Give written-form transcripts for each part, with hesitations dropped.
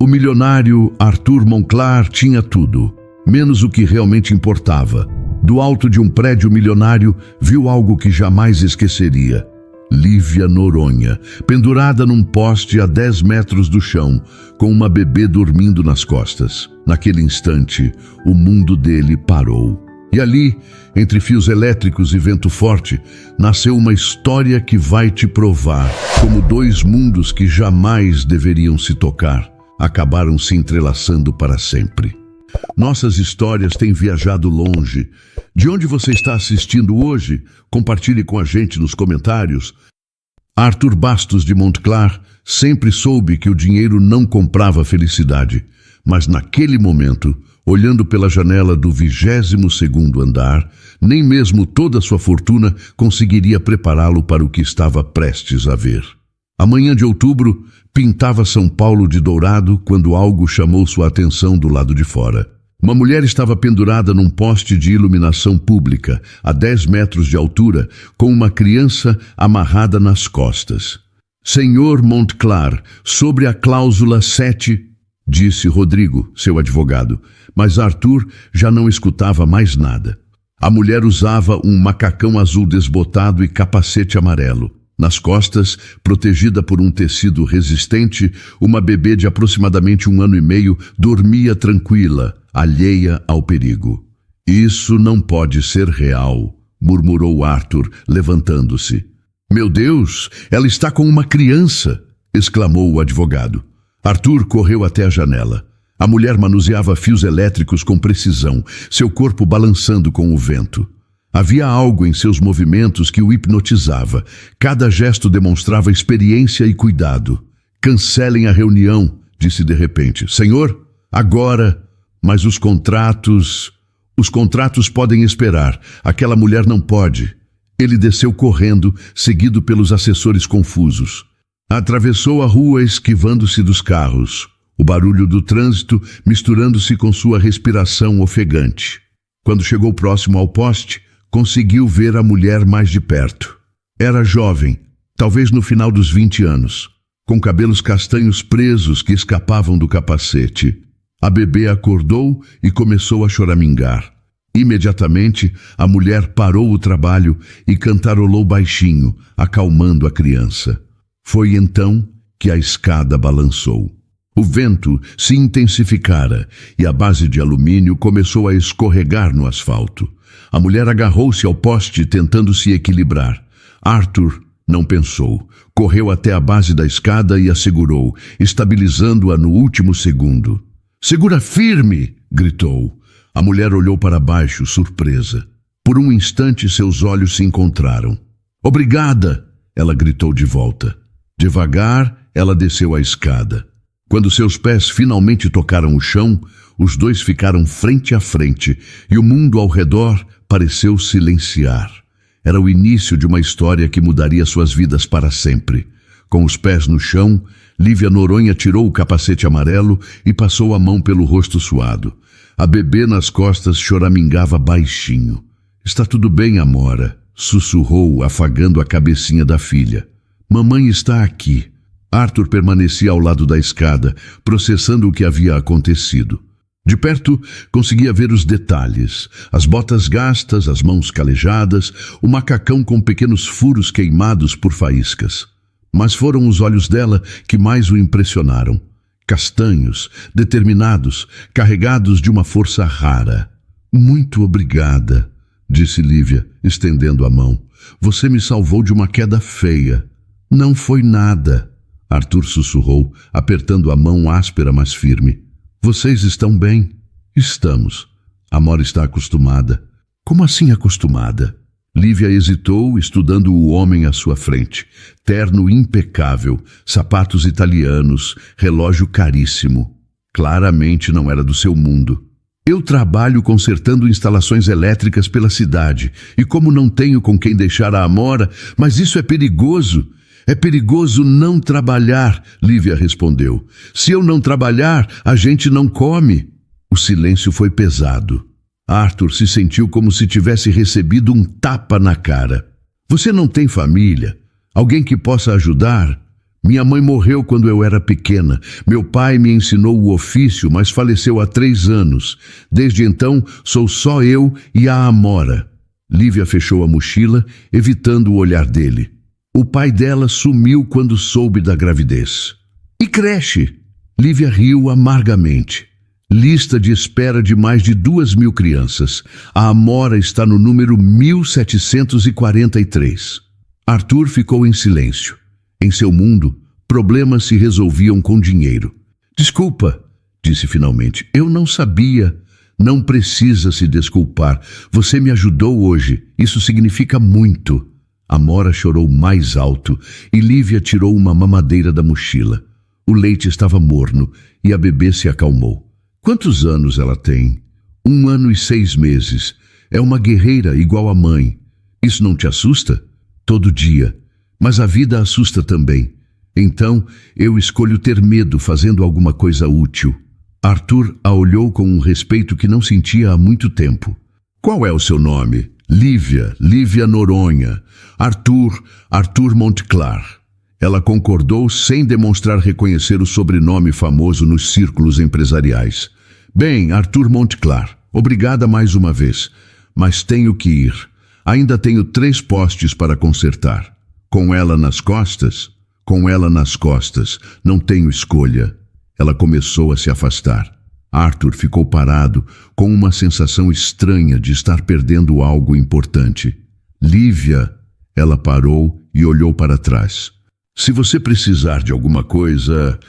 O milionário Arthur Monclar tinha tudo, menos o que realmente importava. Do alto de um prédio milionário, viu algo que jamais esqueceria. Lívia Noronha, pendurada num poste a 10 metros do chão, com uma bebê dormindo nas costas. Naquele instante, o mundo dele parou. E ali, entre fios elétricos e vento forte, nasceu uma história que vai te provar como dois mundos que jamais deveriam se tocar acabaram se entrelaçando para sempre. Nossas histórias têm viajado longe. De onde você está assistindo hoje? Compartilhe com a gente nos comentários. Arthur Bastos de Monclar sempre soube que o dinheiro não comprava felicidade, mas naquele momento, olhando pela janela do 22º andar, nem mesmo toda sua fortuna conseguiria prepará-lo para o que estava prestes a ver. A manhã de outubro pintava São Paulo de dourado quando algo chamou sua atenção do lado de fora. Uma mulher estava pendurada num poste de iluminação pública, a 10 metros de altura, com uma criança amarrada nas costas. Senhor Monclar, sobre a cláusula 7, disse Rodrigo, seu advogado, mas Arthur já não escutava mais nada. A mulher usava um macacão azul desbotado e capacete amarelo. Nas costas, protegida por um tecido resistente, uma bebê de aproximadamente 1 ano e meio dormia tranquila, alheia ao perigo. Isso não pode ser real, murmurou Arthur, levantando-se. Meu Deus, ela está com uma criança, exclamou o advogado. Arthur correu até a janela. A mulher manuseava fios elétricos com precisão, seu corpo balançando com o vento. Havia algo em seus movimentos que o hipnotizava. Cada gesto demonstrava experiência e cuidado. Cancelem a reunião, disse de repente. Senhor, agora... Mas os contratos podem esperar. Aquela mulher não pode. Ele desceu correndo, seguido pelos assessores confusos. Atravessou a rua esquivando-se dos carros. O barulho do trânsito misturando-se com sua respiração ofegante. Quando chegou próximo ao poste, conseguiu ver a mulher mais de perto. Era jovem, talvez no final dos 20 anos, com cabelos castanhos presos que escapavam do capacete. A bebê acordou e começou a choramingar. Imediatamente, a mulher parou o trabalho e cantarolou baixinho, acalmando a criança. Foi então que a escada balançou. O vento se intensificara e a base de alumínio começou a escorregar no asfalto. A mulher agarrou-se ao poste tentando se equilibrar. Arthur não pensou. Correu até a base da escada e a segurou, estabilizando-a no último segundo. Segura firme! Gritou. A mulher olhou para baixo, surpresa. Por um instante seus olhos se encontraram. Obrigada! Ela gritou de volta. Devagar, ela desceu a escada. Quando seus pés finalmente tocaram o chão, os dois ficaram frente a frente e o mundo ao redor pareceu silenciar. Era o início de uma história que mudaria suas vidas para sempre. Com os pés no chão, Lívia Noronha tirou o capacete amarelo e passou a mão pelo rosto suado. A bebê nas costas choramingava baixinho. Está tudo bem, Amora, sussurrou, afagando a cabecinha da filha. Mamãe está aqui. Arthur permanecia ao lado da escada, processando o que havia acontecido. De perto, conseguia ver os detalhes, as botas gastas, as mãos calejadas, o macacão com pequenos furos queimados por faíscas. Mas foram os olhos dela que mais o impressionaram. Castanhos, determinados, carregados de uma força rara. Muito obrigada, disse Lívia, estendendo a mão. Você me salvou de uma queda feia. Não foi nada, Arthur sussurrou, apertando a mão áspera, mas firme. Vocês estão bem? Estamos. Amora está acostumada. Como assim acostumada? Lívia hesitou, estudando o homem à sua frente. Terno impecável, sapatos italianos, relógio caríssimo. Claramente não era do seu mundo. Eu trabalho consertando instalações elétricas pela cidade, e como não tenho com quem deixar a Amora, mas isso é perigoso. É perigoso não trabalhar, Lívia respondeu. Se eu não trabalhar, a gente não come. O silêncio foi pesado. Arthur se sentiu como se tivesse recebido um tapa na cara. Você não tem família? Alguém que possa ajudar? Minha mãe morreu quando eu era pequena. Meu pai me ensinou o ofício, mas faleceu há 3 anos. Desde então, sou só eu e a Amora. Lívia fechou a mochila, evitando o olhar dele. O pai dela sumiu quando soube da gravidez. E creche? Lívia riu amargamente. Lista de espera de mais de 2.000 crianças. A Amora está no número 1743. Arthur ficou em silêncio. Em seu mundo, problemas se resolviam com dinheiro. Desculpa, disse finalmente. Eu não sabia. Não precisa se desculpar. Você me ajudou hoje. Isso significa muito. Amora chorou mais alto e Lívia tirou uma mamadeira da mochila. O leite estava morno e a bebê se acalmou. Quantos anos ela tem? 1 ano e 6 meses. É uma guerreira igual a mãe. Isso não te assusta? Todo dia. Mas a vida assusta também. Então, eu escolho ter medo fazendo alguma coisa útil. Arthur a olhou com um respeito que não sentia há muito tempo. Qual é o seu nome? Lívia Noronha. Arthur Montclar. Ela concordou sem demonstrar reconhecer o sobrenome famoso nos círculos empresariais. Bem, Arthur Montclar, obrigada mais uma vez, mas tenho que ir. Ainda tenho 3 postes para consertar. Com ela nas costas, não tenho escolha. Ela começou a se afastar. Arthur ficou parado, com uma sensação estranha de estar perdendo algo importante. Lívia, ela parou e olhou para trás. Se você precisar de alguma coisa,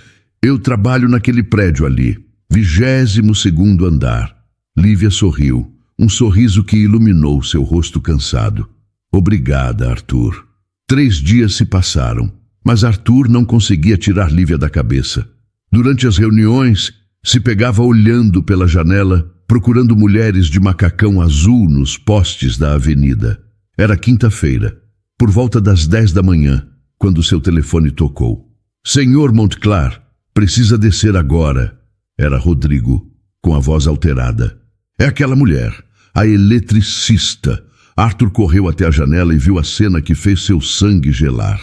eu trabalho naquele prédio ali, 22º andar. Lívia sorriu, um sorriso que iluminou seu rosto cansado. Obrigada, Arthur. 3 dias se passaram, mas Arthur não conseguia tirar Lívia da cabeça. Durante as reuniões, se pegava olhando pela janela, procurando mulheres de macacão azul nos postes da avenida. Era quinta-feira, por volta das 10 da manhã, quando seu telefone tocou. Senhor Montclar, precisa descer agora. Era Rodrigo, com a voz alterada. É aquela mulher, a eletricista. Arthur correu até a janela e viu a cena que fez seu sangue gelar.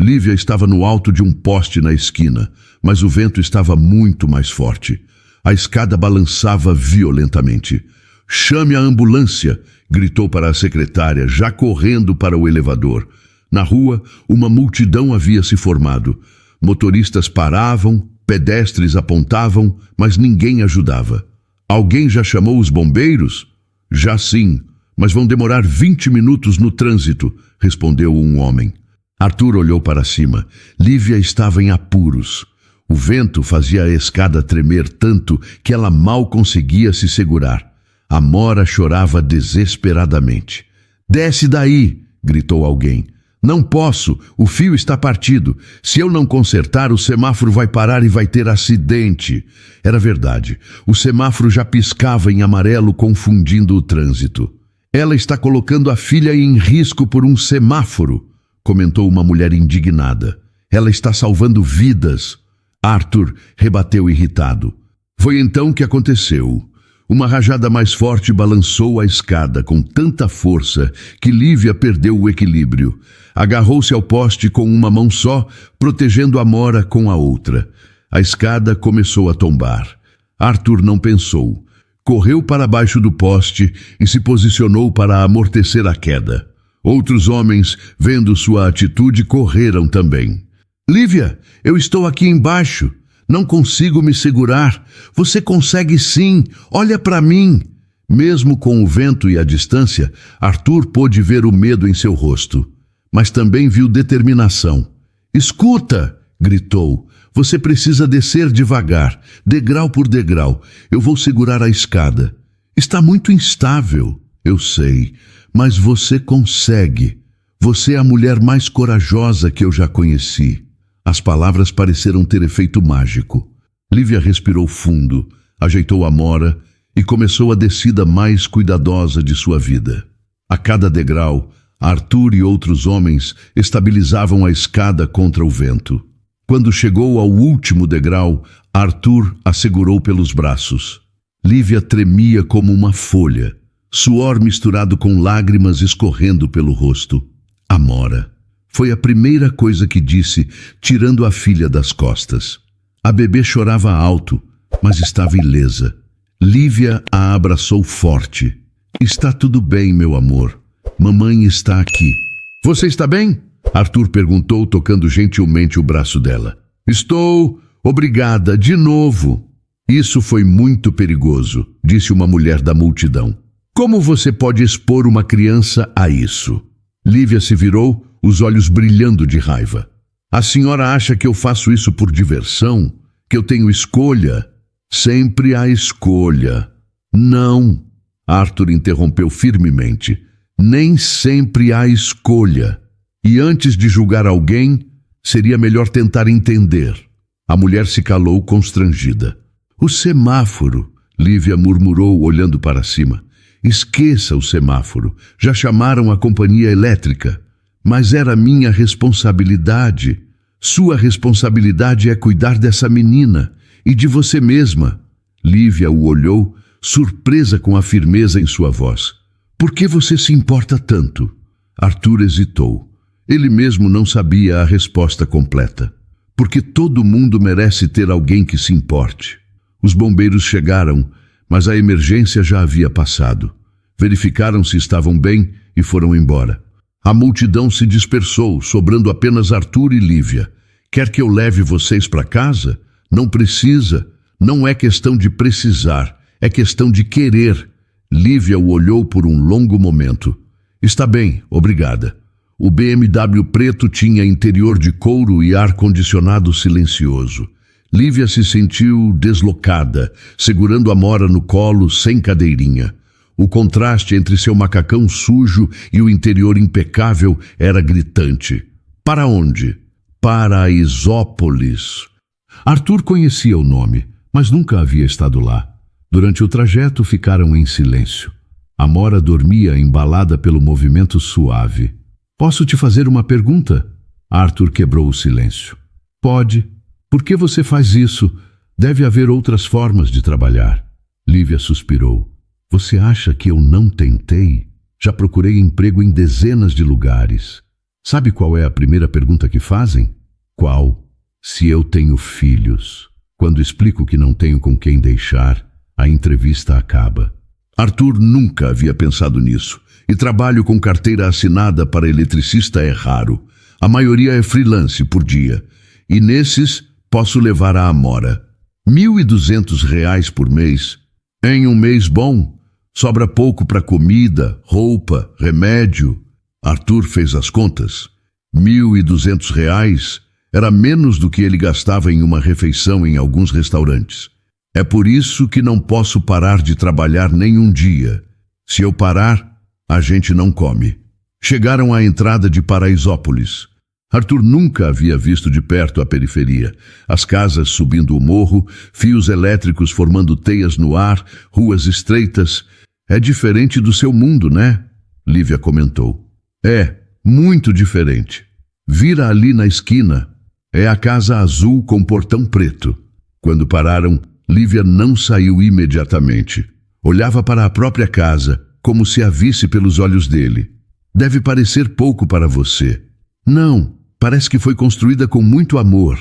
Lívia estava no alto de um poste na esquina, mas o vento estava muito mais forte. A escada balançava violentamente. Chame a ambulância, gritou para a secretária, já correndo para o elevador. Na rua, uma multidão havia se formado. Motoristas paravam, pedestres apontavam, mas ninguém ajudava. Alguém já chamou os bombeiros? Já sim, mas vão demorar 20 minutos no trânsito, respondeu um homem. Arthur olhou para cima. Lívia estava em apuros. O vento fazia a escada tremer tanto que ela mal conseguia se segurar. Amora chorava desesperadamente. Desce daí, gritou alguém. Não posso, o fio está partido. Se eu não consertar, o semáforo vai parar e vai ter acidente. Era verdade. O semáforo já piscava em amarelo, confundindo o trânsito. Ela está colocando a filha em risco por um semáforo, comentou uma mulher indignada. Ela está salvando vidas. Arthur rebateu irritado. Foi então que aconteceu. Uma rajada mais forte balançou a escada com tanta força que Lívia perdeu o equilíbrio. Agarrou-se ao poste com uma mão só, protegendo Amora com a outra. A escada começou a tombar. Arthur não pensou. Correu para baixo do poste e se posicionou para amortecer a queda. Outros homens, vendo sua atitude, correram também. Lívia, eu estou aqui embaixo. Não consigo me segurar. Você consegue sim. Olha para mim. Mesmo com o vento e a distância, Arthur pôde ver o medo em seu rosto. Mas também viu determinação. Escuta, gritou. Você precisa descer devagar, degrau por degrau. Eu vou segurar a escada. Está muito instável, eu sei, mas você consegue. Você é a mulher mais corajosa que eu já conheci. As palavras pareceram ter efeito mágico. Lívia respirou fundo, ajeitou a Amora e começou a descida mais cuidadosa de sua vida. A cada degrau, Arthur e outros homens estabilizavam a escada contra o vento. Quando chegou ao último degrau, Arthur a segurou pelos braços. Lívia tremia como uma folha, suor misturado com lágrimas escorrendo pelo rosto. Amora. Foi a primeira coisa que disse, tirando a filha das costas. A bebê chorava alto, mas estava ilesa. Lívia a abraçou forte. Está tudo bem, meu amor. Mamãe está aqui. Você está bem? Arthur perguntou, tocando gentilmente o braço dela. Estou. Obrigada, de novo. Isso foi muito perigoso, disse uma mulher da multidão. Como você pode expor uma criança a isso? Lívia se virou, os olhos brilhando de raiva. A senhora acha que eu faço isso por diversão? Que eu tenho escolha? Sempre há escolha. Não, Arthur interrompeu firmemente. Nem sempre há escolha. E antes de julgar alguém, seria melhor tentar entender. A mulher se calou constrangida. O semáforo, Lívia murmurou olhando para cima. Esqueça o semáforo. Já chamaram a companhia elétrica. Mas era minha responsabilidade. Sua responsabilidade é cuidar dessa menina e de você mesma. Lívia o olhou, surpresa com a firmeza em sua voz. Por que você se importa tanto? Arthur hesitou. Ele mesmo não sabia a resposta completa. Porque todo mundo merece ter alguém que se importe. Os bombeiros chegaram, mas a emergência já havia passado. Verificaram se estavam bem e foram embora. A multidão se dispersou, sobrando apenas Arthur e Lívia. Quer que eu leve vocês para casa? Não precisa. Não é questão de precisar, é questão de querer. Lívia o olhou por um longo momento. Está bem, obrigada. O BMW preto tinha interior de couro e ar-condicionado silencioso. Lívia se sentiu deslocada, segurando Amora no colo sem cadeirinha. O contraste entre seu macacão sujo e o interior impecável era gritante. Para onde? Para Isópolis. Arthur conhecia o nome, mas nunca havia estado lá. Durante o trajeto ficaram em silêncio. Amora dormia embalada pelo movimento suave. Posso te fazer uma pergunta? Arthur quebrou o silêncio. Pode. Por que você faz isso? Deve haver outras formas de trabalhar. Lívia suspirou. Você acha que eu não tentei? Já procurei emprego em dezenas de lugares. Sabe qual é a primeira pergunta que fazem? Qual? Se eu tenho filhos. Quando explico que não tenho com quem deixar, a entrevista acaba. Arthur nunca havia pensado nisso. E trabalho com carteira assinada para eletricista é raro. A maioria é freelance por dia. E nesses, posso levar a Amora. R$ 1.200 por mês. Em um mês bom, sobra pouco para comida, roupa, remédio. Arthur fez as contas. R$ 1.200 era menos do que ele gastava em uma refeição em alguns restaurantes. É por isso que não posso parar de trabalhar nem um dia. Se eu parar, a gente não come. Chegaram à entrada de Paraisópolis. Arthur nunca havia visto de perto a periferia. As casas subindo o morro, fios elétricos formando teias no ar, ruas estreitas. É diferente do seu mundo, né? Lívia comentou. É, muito diferente. Vira ali na esquina. É a casa azul com portão preto. Quando pararam, Lívia não saiu imediatamente. Olhava para a própria casa, como se a visse pelos olhos dele. Deve parecer pouco para você. Não, parece que foi construída com muito amor.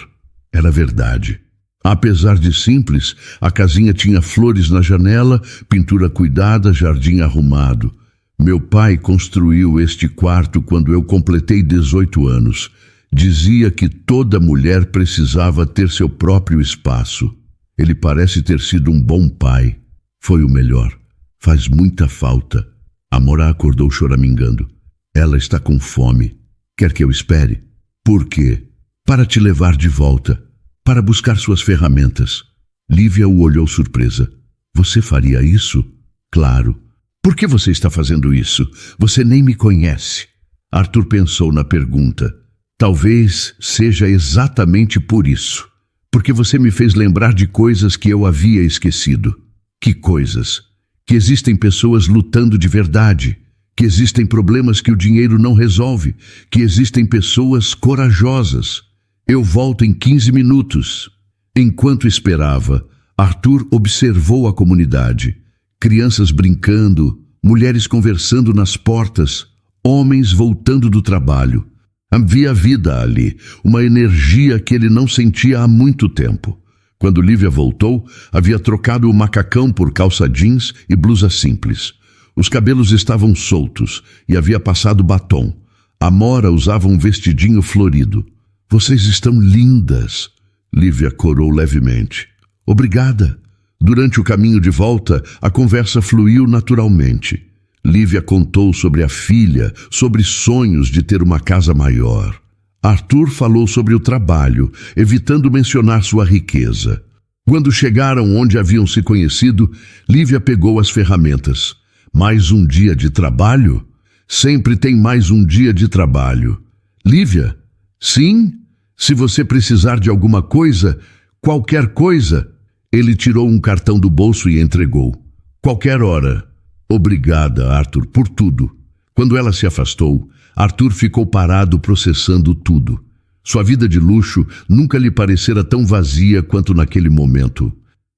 Era verdade. Apesar de simples, a casinha tinha flores na janela, pintura cuidada, jardim arrumado. Meu pai construiu este quarto quando eu completei 18 anos. Dizia que toda mulher precisava ter seu próprio espaço. Ele parece ter sido um bom pai. Foi o melhor. Faz muita falta. Amora acordou choramingando. Ela está com fome. Quer que eu espere? Por quê? Para te levar de volta. Para buscar suas ferramentas. Lívia o olhou surpresa. Você faria isso? Claro. Por que você está fazendo isso? Você nem me conhece. Arthur pensou na pergunta. Talvez seja exatamente por isso. Porque você me fez lembrar de coisas que eu havia esquecido. Que coisas? Que existem pessoas lutando de verdade. Que existem problemas que o dinheiro não resolve. Que existem pessoas corajosas. Eu volto em 15 minutos. Enquanto esperava, Arthur observou a comunidade. Crianças brincando, mulheres conversando nas portas, homens voltando do trabalho. Havia vida ali, uma energia que ele não sentia há muito tempo. Quando Lívia voltou, havia trocado o macacão por calça jeans e blusa simples. Os cabelos estavam soltos e havia passado batom. Amora usava um vestidinho florido. Vocês estão lindas, Lívia corou levemente. Obrigada. Durante o caminho de volta, a conversa fluiu naturalmente. Lívia contou sobre a filha, sobre sonhos de ter uma casa maior. Arthur falou sobre o trabalho, evitando mencionar sua riqueza. Quando chegaram onde haviam se conhecido, Lívia pegou as ferramentas. Mais um dia de trabalho? Sempre tem mais um dia de trabalho. Lívia? Sim? Se você precisar de alguma coisa, qualquer coisa. Ele tirou um cartão do bolso e entregou. Qualquer hora. Obrigada, Arthur, por tudo. Quando ela se afastou, Arthur ficou parado processando tudo. Sua vida de luxo nunca lhe parecera tão vazia quanto naquele momento.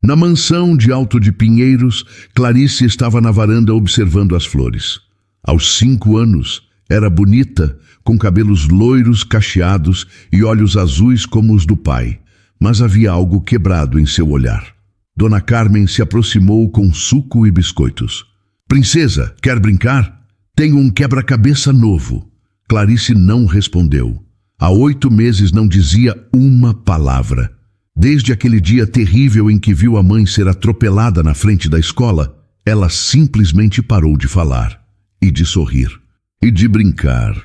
Na mansão de Alto de Pinheiros, Clarice estava na varanda observando as flores. Aos 5 anos, era bonita, com cabelos loiros cacheados e olhos azuis como os do pai. Mas havia algo quebrado em seu olhar. Dona Carmen se aproximou com suco e biscoitos. Princesa, quer brincar? Tenho um quebra-cabeça novo. Clarice não respondeu. Há 8 meses não dizia uma palavra. Desde aquele dia terrível em que viu a mãe ser atropelada na frente da escola, ela simplesmente parou de falar, e de sorrir, e de brincar.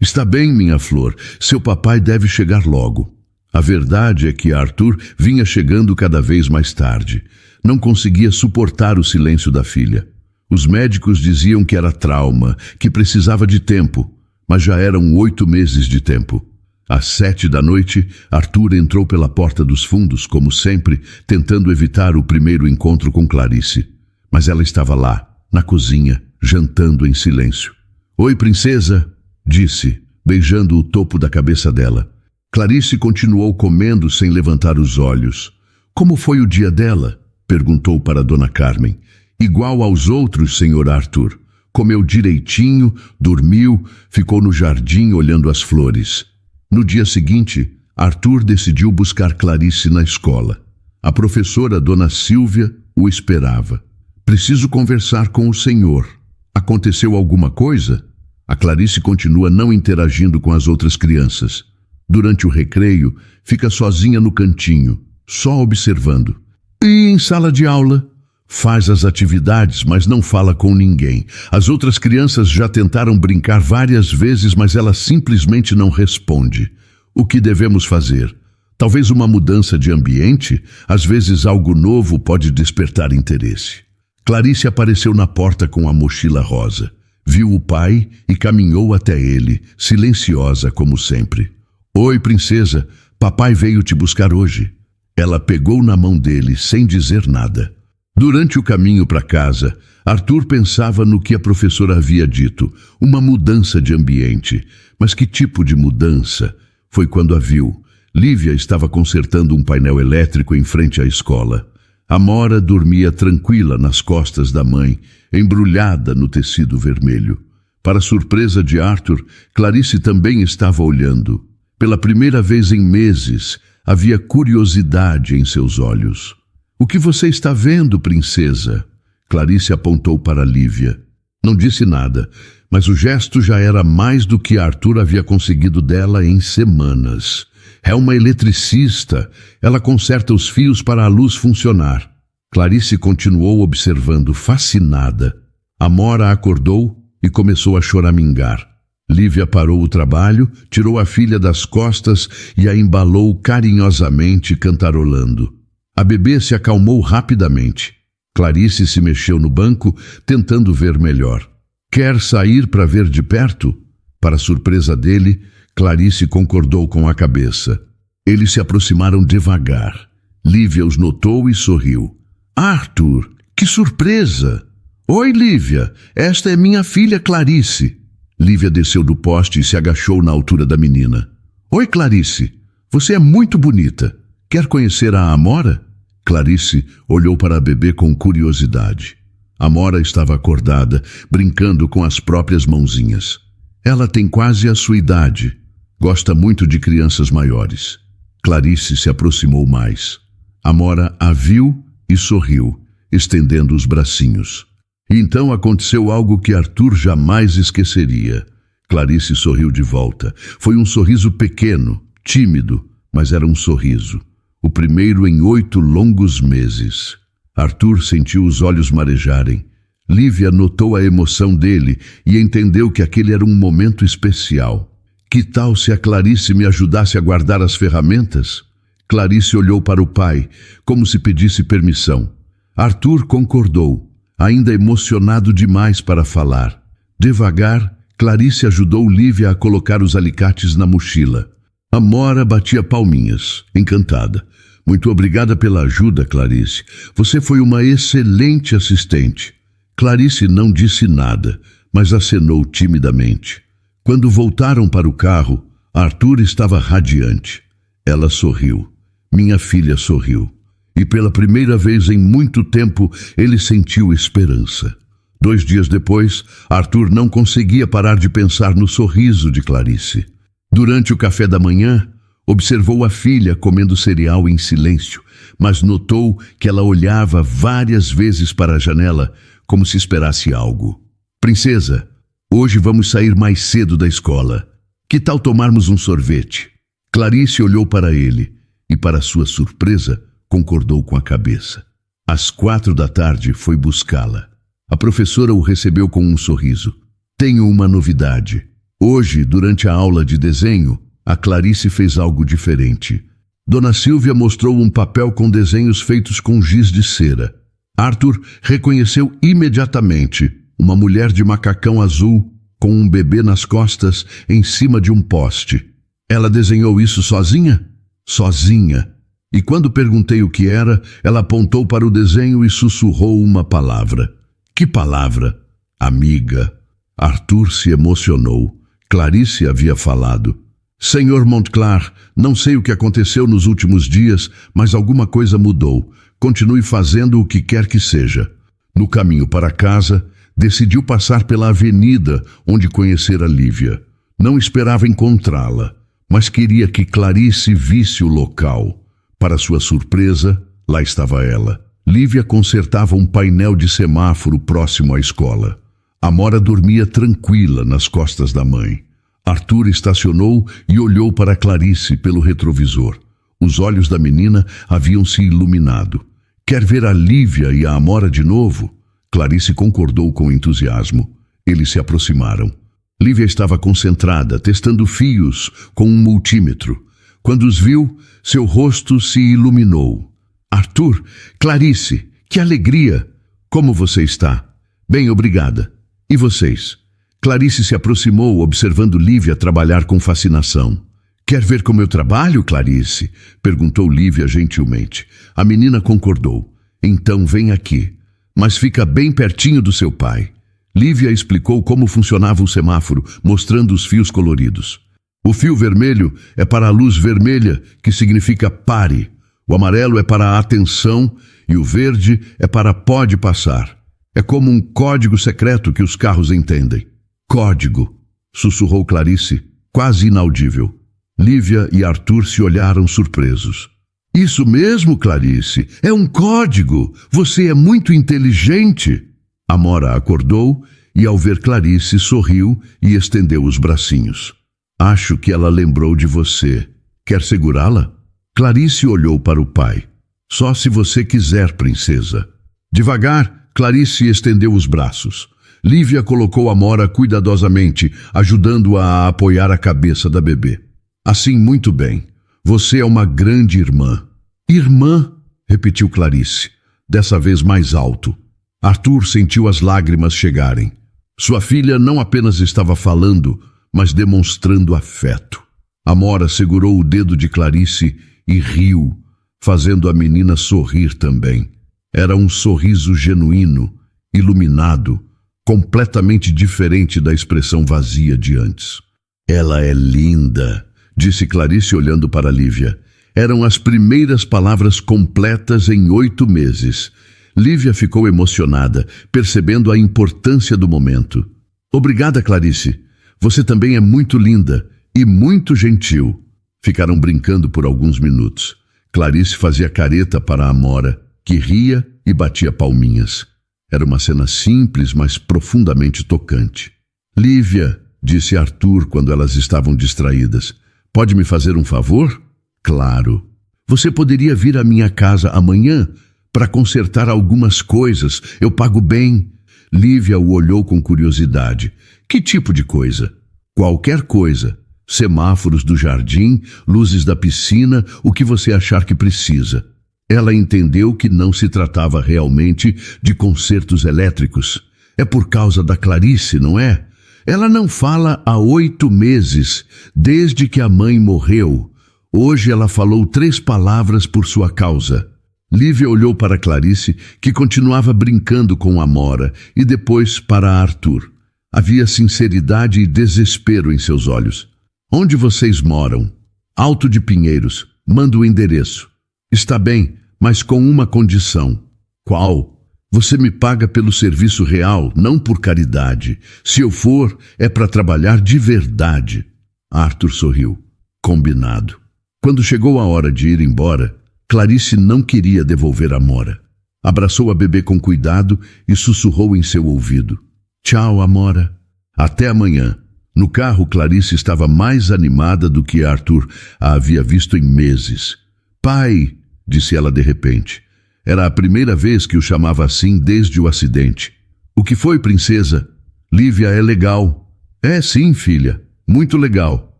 Está bem, minha flor, seu papai deve chegar logo. A verdade é que Arthur vinha chegando cada vez mais tarde. Não conseguia suportar o silêncio da filha. Os médicos diziam que era trauma, que precisava de tempo, mas já eram 8 meses de tempo. Às 7 da noite, Arthur entrou pela porta dos fundos, como sempre, tentando evitar o primeiro encontro com Clarice. Mas ela estava lá, na cozinha, jantando em silêncio. Oi, princesa, disse, beijando o topo da cabeça dela. Clarice continuou comendo sem levantar os olhos. Como foi o dia dela? Perguntou para Dona Carmen. Igual aos outros, senhor Arthur. Comeu direitinho, dormiu, ficou no jardim olhando as flores. No dia seguinte, Arthur decidiu buscar Clarice na escola. A professora, Dona Silvia, o esperava. Preciso conversar com o senhor. Aconteceu alguma coisa? A Clarice continua não interagindo com as outras crianças. Durante o recreio, fica sozinha no cantinho, só observando. E em sala de aula? Faz as atividades, mas não fala com ninguém. As outras crianças já tentaram brincar várias vezes, mas ela simplesmente não responde. O que devemos fazer? Talvez uma mudança de ambiente? Às vezes algo novo pode despertar interesse. Clarice apareceu na porta com a mochila rosa. Viu o pai e caminhou até ele, silenciosa como sempre. Oi, princesa, papai veio te buscar hoje. Ela pegou na mão dele sem dizer nada. Durante o caminho para casa, Arthur pensava no que a professora havia dito, uma mudança de ambiente. Mas que tipo de mudança? Foi quando a viu. Lívia estava consertando um painel elétrico em frente à escola. Amora dormia tranquila nas costas da mãe, embrulhada no tecido vermelho. Para surpresa de Arthur, Clarice também estava olhando. Pela primeira vez em meses, havia curiosidade em seus olhos. O que você está vendo, princesa? Clarice apontou para Lívia. Não disse nada, mas o gesto já era mais do que Arthur havia conseguido dela em semanas. É uma eletricista. Ela conserta os fios para a luz funcionar. Clarice continuou observando, fascinada. Amora acordou e começou a choramingar. Lívia parou o trabalho, tirou a filha das costas e a embalou carinhosamente, cantarolando. A bebê se acalmou rapidamente. Clarice se mexeu no banco, tentando ver melhor. Quer sair para ver de perto? Para surpresa dele, Clarice concordou com a cabeça. Eles se aproximaram devagar. Lívia os notou e sorriu. Arthur, que surpresa! Oi, Lívia, esta é minha filha Clarice. Lívia desceu do poste e se agachou na altura da menina. Oi, Clarice, você é muito bonita. Quer conhecer a Amora? Clarice olhou para a bebê com curiosidade. Amora estava acordada, brincando com as próprias mãozinhas. Ela tem quase a sua idade. Gosta muito de crianças maiores. Clarice se aproximou mais. Amora a viu e sorriu, estendendo os bracinhos. E então aconteceu algo que Arthur jamais esqueceria. Clarice sorriu de volta. Foi um sorriso pequeno, tímido, mas era um sorriso. O primeiro em 8 longos meses. Arthur sentiu os olhos marejarem. Lívia notou a emoção dele e entendeu que aquele era um momento especial. Que tal se a Clarice me ajudasse a guardar as ferramentas? Clarice olhou para o pai, como se pedisse permissão. Arthur concordou, ainda emocionado demais para falar. Devagar, Clarice ajudou Lívia a colocar os alicates na mochila. Amora batia palminhas, encantada. Muito obrigada pela ajuda, Clarice. Você foi uma excelente assistente. Clarice não disse nada, mas acenou timidamente. Quando voltaram para o carro, Arthur estava radiante. Ela sorriu. Minha filha sorriu. E pela primeira vez em muito tempo, ele sentiu esperança. 2 dias depois, Arthur não conseguia parar de pensar no sorriso de Clarice. Durante o café da manhã, observou a filha comendo cereal em silêncio, mas notou que ela olhava várias vezes para a janela, como se esperasse algo. Princesa, hoje vamos sair mais cedo da escola. Que tal tomarmos um sorvete? Clarice olhou para ele e, para sua surpresa, concordou com a cabeça. Às 4 da tarde foi buscá-la. A professora o recebeu com um sorriso. Tenho uma novidade. Hoje, durante a aula de desenho, a Clarice fez algo diferente. Dona Silvia mostrou um papel com desenhos feitos com giz de cera. Arthur reconheceu imediatamente uma mulher de macacão azul com um bebê nas costas em cima de um poste. Ela desenhou isso sozinha? Sozinha. E quando perguntei o que era, ela apontou para o desenho e sussurrou uma palavra. Que palavra? Amiga. Arthur se emocionou. Clarice havia falado. Senhor Montclar, não sei o que aconteceu nos últimos dias, mas alguma coisa mudou. Continue fazendo o que quer que seja. No caminho para casa, decidiu passar pela avenida onde conhecera Lívia. Não esperava encontrá-la, mas queria que Clarice visse o local. Para sua surpresa, lá estava ela. Lívia consertava um painel de semáforo próximo à escola. Amora dormia tranquila nas costas da mãe. Arthur estacionou e olhou para Clarice pelo retrovisor. Os olhos da menina haviam se iluminado. Quer ver a Lívia e a Amora de novo? Clarice concordou com entusiasmo. Eles se aproximaram. Lívia estava concentrada, testando fios com um multímetro. Quando os viu, seu rosto se iluminou. Arthur, Clarice, que alegria! Como você está? Bem, obrigada. E vocês? Clarice se aproximou, observando Lívia trabalhar com fascinação. Quer ver como eu trabalho, Clarice? Perguntou Lívia gentilmente. A menina concordou. Então vem aqui. Mas fica bem pertinho do seu pai. Lívia explicou como funcionava o semáforo, mostrando os fios coloridos. O fio vermelho é para a luz vermelha, que significa pare. O amarelo é para a atenção e o verde é para pode passar. É como um código secreto que os carros entendem. Código, sussurrou Clarice, quase inaudível. Lívia e Arthur se olharam surpresos. Isso mesmo, Clarice, é um código. Você é muito inteligente. Amora acordou e, ao ver Clarice, sorriu e estendeu os bracinhos. Acho que ela lembrou de você. Quer segurá-la? Clarice olhou para o pai. Só se você quiser, princesa. Devagar, Clarice estendeu os braços. Lívia colocou Amora cuidadosamente, ajudando-a a apoiar a cabeça da bebê. Assim, muito bem. Você é uma grande irmã. Irmã, repetiu Clarice, dessa vez mais alto. Arthur sentiu as lágrimas chegarem. Sua filha não apenas estava falando, mas demonstrando afeto. Amora segurou o dedo de Clarice e riu, fazendo a menina sorrir também. Era um sorriso genuíno, iluminado, completamente diferente da expressão vazia de antes. Ela é linda, disse Clarice olhando para Lívia. Eram as primeiras palavras completas em 8 meses. Lívia ficou emocionada, percebendo a importância do momento. Obrigada, Clarice. Você também é muito linda e muito gentil. Ficaram brincando por alguns minutos. Clarice fazia careta para a Amora, que ria e batia palminhas. Era uma cena simples, mas profundamente tocante. Lívia, disse Arthur quando elas estavam distraídas, pode me fazer um favor? Claro. Você poderia vir à minha casa amanhã para consertar algumas coisas. Eu pago bem. Lívia o olhou com curiosidade. Que tipo de coisa? Qualquer coisa. Semáforos do jardim, luzes da piscina, o que você achar que precisa. Ela entendeu que não se tratava realmente de consertos elétricos. É por causa da Clarice, não é? Ela não fala há 8 meses, desde que a mãe morreu. Hoje ela falou 3 palavras por sua causa. Lívia olhou para Clarice, que continuava brincando com Amora, e depois para Arthur. Havia sinceridade e desespero em seus olhos. Onde vocês moram? Alto de Pinheiros. Manda o endereço. Está bem, mas com uma condição. Qual? Você me paga pelo serviço real, não por caridade. Se eu for, é para trabalhar de verdade. Arthur sorriu. Combinado. Quando chegou a hora de ir embora, Clarice não queria devolver Amora. Abraçou a bebê com cuidado e sussurrou em seu ouvido. Tchau, Amora. Até amanhã. No carro, Clarice estava mais animada do que Arthur a havia visto em meses. Pai, disse ela de repente. Era a primeira vez que o chamava assim desde o acidente. O que foi, princesa? Lívia é legal. É sim, filha. Muito legal.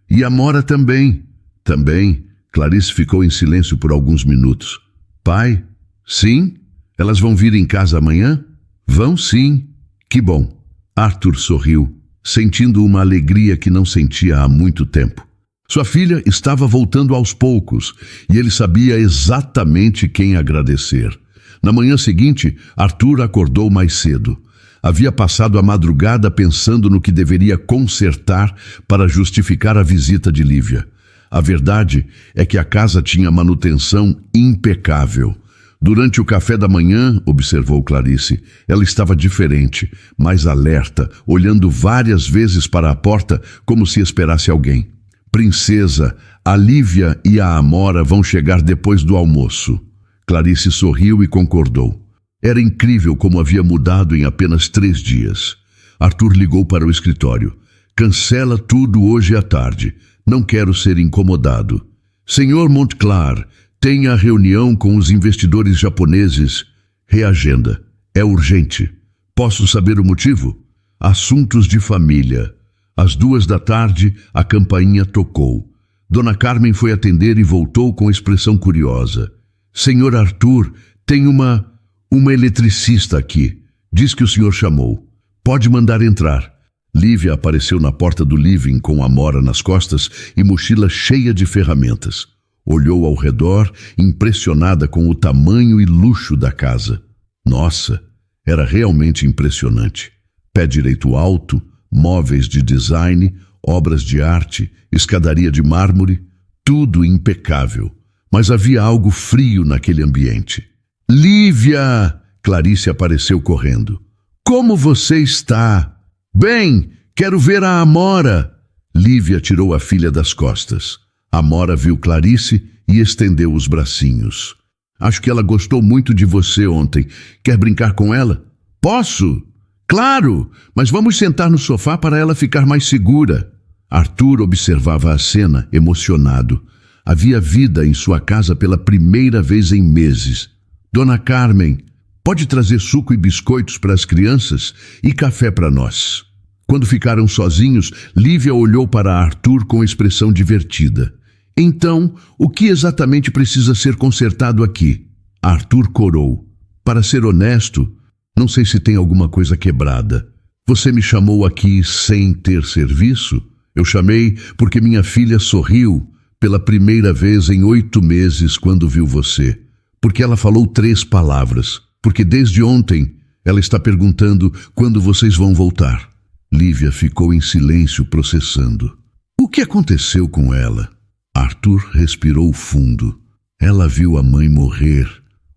E Amora também. Também. Clarice ficou em silêncio por alguns minutos. Pai? Sim? Elas vão vir em casa amanhã? Vão sim. Que bom. Arthur sorriu, sentindo uma alegria que não sentia há muito tempo. Sua filha estava voltando aos poucos e ele sabia exatamente quem agradecer. Na manhã seguinte, Arthur acordou mais cedo. Havia passado a madrugada pensando no que deveria consertar para justificar a visita de Lívia. A verdade é que a casa tinha manutenção impecável. Durante o café da manhã, observou Clarice, ela estava diferente, mais alerta, olhando várias vezes para a porta como se esperasse alguém. Princesa, a Lívia e a Amora vão chegar depois do almoço. Clarice sorriu e concordou. Era incrível como havia mudado em apenas 3 dias. Arthur ligou para o escritório. Cancela tudo hoje à tarde. Não quero ser incomodado. Senhor Montclar, tenha reunião com os investidores japoneses. Reagenda. É urgente. Posso saber o motivo? Assuntos de família. Às 2 da tarde, a campainha tocou. Dona Carmen foi atender e voltou com expressão curiosa. Senhor Arthur, tem uma eletricista aqui. Diz que o senhor chamou. Pode mandar entrar. Lívia apareceu na porta do living com Amora nas costas e mochila cheia de ferramentas. Olhou ao redor, impressionada com o tamanho e luxo da casa. Nossa, era realmente impressionante. Pé direito alto, móveis de design, obras de arte, escadaria de mármore, tudo impecável. Mas havia algo frio naquele ambiente. Lívia! Clarice apareceu correndo. Como você está? Bem, quero ver a Amora. Lívia tirou a filha das costas. Amora viu Clarice e estendeu os bracinhos. Acho que ela gostou muito de você ontem. Quer brincar com ela? Posso? Claro, mas vamos sentar no sofá para ela ficar mais segura. Arthur observava a cena, emocionado. Havia vida em sua casa pela primeira vez em meses. Dona Carmen, pode trazer suco e biscoitos para as crianças e café para nós. Quando ficaram sozinhos, Lívia olhou para Arthur com expressão divertida. Então, o que exatamente precisa ser consertado aqui? Arthur corou. Para ser honesto, não sei se tem alguma coisa quebrada. Você me chamou aqui sem ter serviço? Eu chamei porque minha filha sorriu pela primeira vez em 8 meses quando viu você. Porque ela falou 3 palavras. Porque desde ontem ela está perguntando quando vocês vão voltar. Lívia ficou em silêncio processando. O que aconteceu com ela? Arthur respirou fundo. Ela viu a mãe morrer.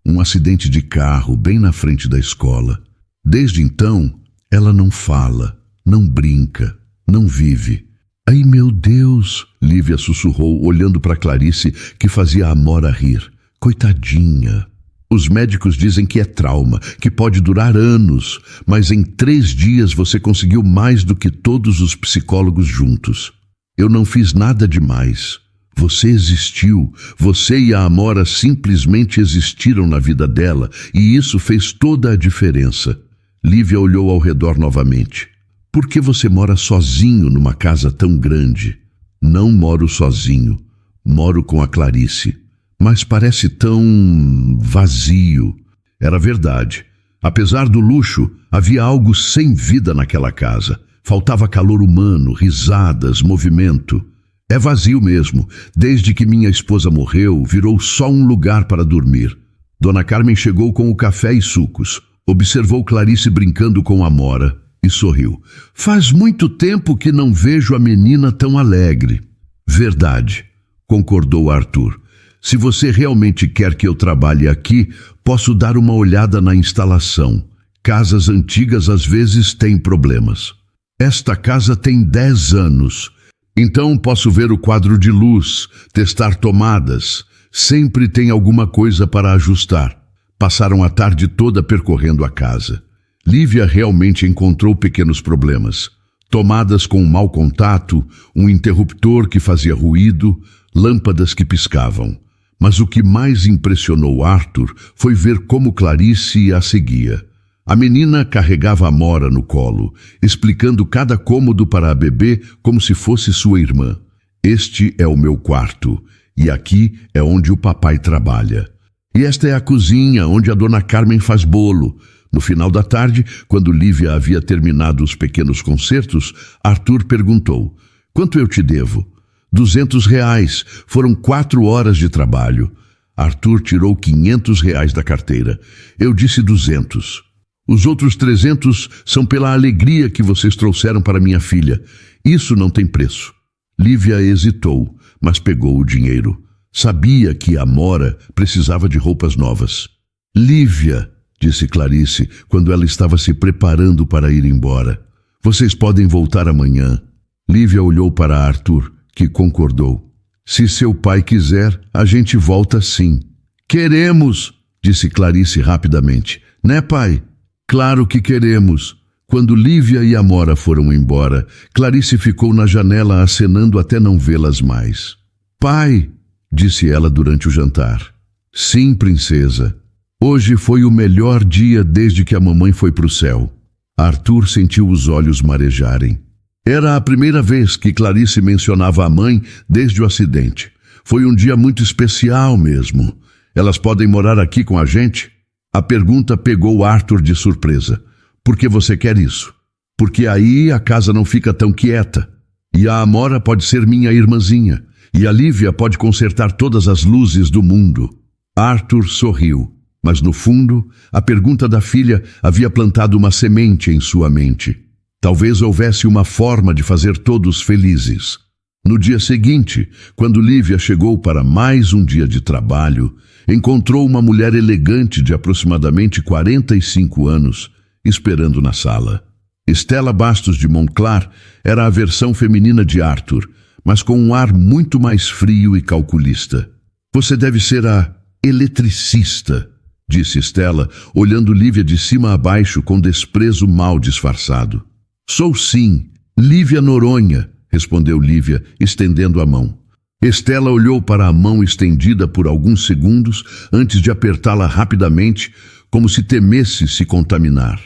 Um acidente de carro bem na frente da escola. Desde então, ela não fala, não brinca, não vive. Ai, meu Deus, Lívia sussurrou, olhando para Clarice, que fazia a Amora rir. Coitadinha. Os médicos dizem que é trauma, que pode durar anos, mas em 3 dias você conseguiu mais do que todos os psicólogos juntos. Eu não fiz nada demais. Você existiu, você e a Amora simplesmente existiram na vida dela, e isso fez toda a diferença. Lívia olhou ao redor novamente. Por que você mora sozinho numa casa tão grande? Não moro sozinho, moro com a Clarice. Mas parece tão vazio. Era verdade. Apesar do luxo, havia algo sem vida naquela casa. Faltava calor humano, risadas, movimento. É vazio mesmo. Desde que minha esposa morreu, virou só um lugar para dormir. Dona Carmen chegou com o café e sucos. Observou Clarice brincando com Amora e sorriu. Faz muito tempo que não vejo a menina tão alegre. Verdade, concordou Arthur. Se você realmente quer que eu trabalhe aqui, posso dar uma olhada na instalação. Casas antigas às vezes têm problemas. Esta casa tem 10 anos. Então posso ver o quadro de luz, testar tomadas. Sempre tem alguma coisa para ajustar. Passaram a tarde toda percorrendo a casa. Lívia realmente encontrou pequenos problemas. Tomadas com mau contato, um interruptor que fazia ruído, lâmpadas que piscavam. Mas o que mais impressionou Arthur foi ver como Clarice a seguia. A menina carregava Amora no colo, explicando cada cômodo para a bebê como se fosse sua irmã. Este é o meu quarto, e aqui é onde o papai trabalha. E esta é a cozinha, onde a dona Carmen faz bolo. No final da tarde, quando Lívia havia terminado os pequenos concertos, Arthur perguntou: quanto eu te devo? R$200. Foram 4 horas de trabalho. Arthur tirou R$500 da carteira. Eu disse 200. Os outros 300 são pela alegria que vocês trouxeram para minha filha. Isso não tem preço. Lívia hesitou, mas pegou o dinheiro. Sabia que Amora precisava de roupas novas. Lívia, disse Clarice, quando ela estava se preparando para ir embora. Vocês podem voltar amanhã. Lívia olhou para Arthur, que concordou. Se seu pai quiser, a gente volta sim. Queremos, disse Clarice rapidamente. Né, pai? Claro que queremos. Quando Lívia e Amora foram embora, Clarice ficou na janela acenando até não vê-las mais. Pai, disse ela durante o jantar. Sim, princesa. Hoje foi o melhor dia desde que a mamãe foi para o céu. Arthur sentiu os olhos marejarem. Era a primeira vez que Clarice mencionava a mãe desde o acidente. Foi um dia muito especial mesmo. Elas podem morar aqui com a gente? A pergunta pegou Arthur de surpresa. Por que você quer isso? Porque aí a casa não fica tão quieta. E a Amora pode ser minha irmãzinha. E a Lívia pode consertar todas as luzes do mundo. Arthur sorriu, mas no fundo, a pergunta da filha havia plantado uma semente em sua mente. Talvez houvesse uma forma de fazer todos felizes. No dia seguinte, quando Lívia chegou para mais um dia de trabalho, encontrou uma mulher elegante de aproximadamente 45 anos, esperando na sala. Stella Bastos de Monclar era a versão feminina de Arthur, mas com um ar muito mais frio e calculista. Você deve ser a eletricista, disse Stella, olhando Lívia de cima a baixo com desprezo mal disfarçado. Sou sim, Lívia Noronha, respondeu Lívia, estendendo a mão. Stella olhou para a mão estendida por alguns segundos antes de apertá-la rapidamente, como se temesse se contaminar.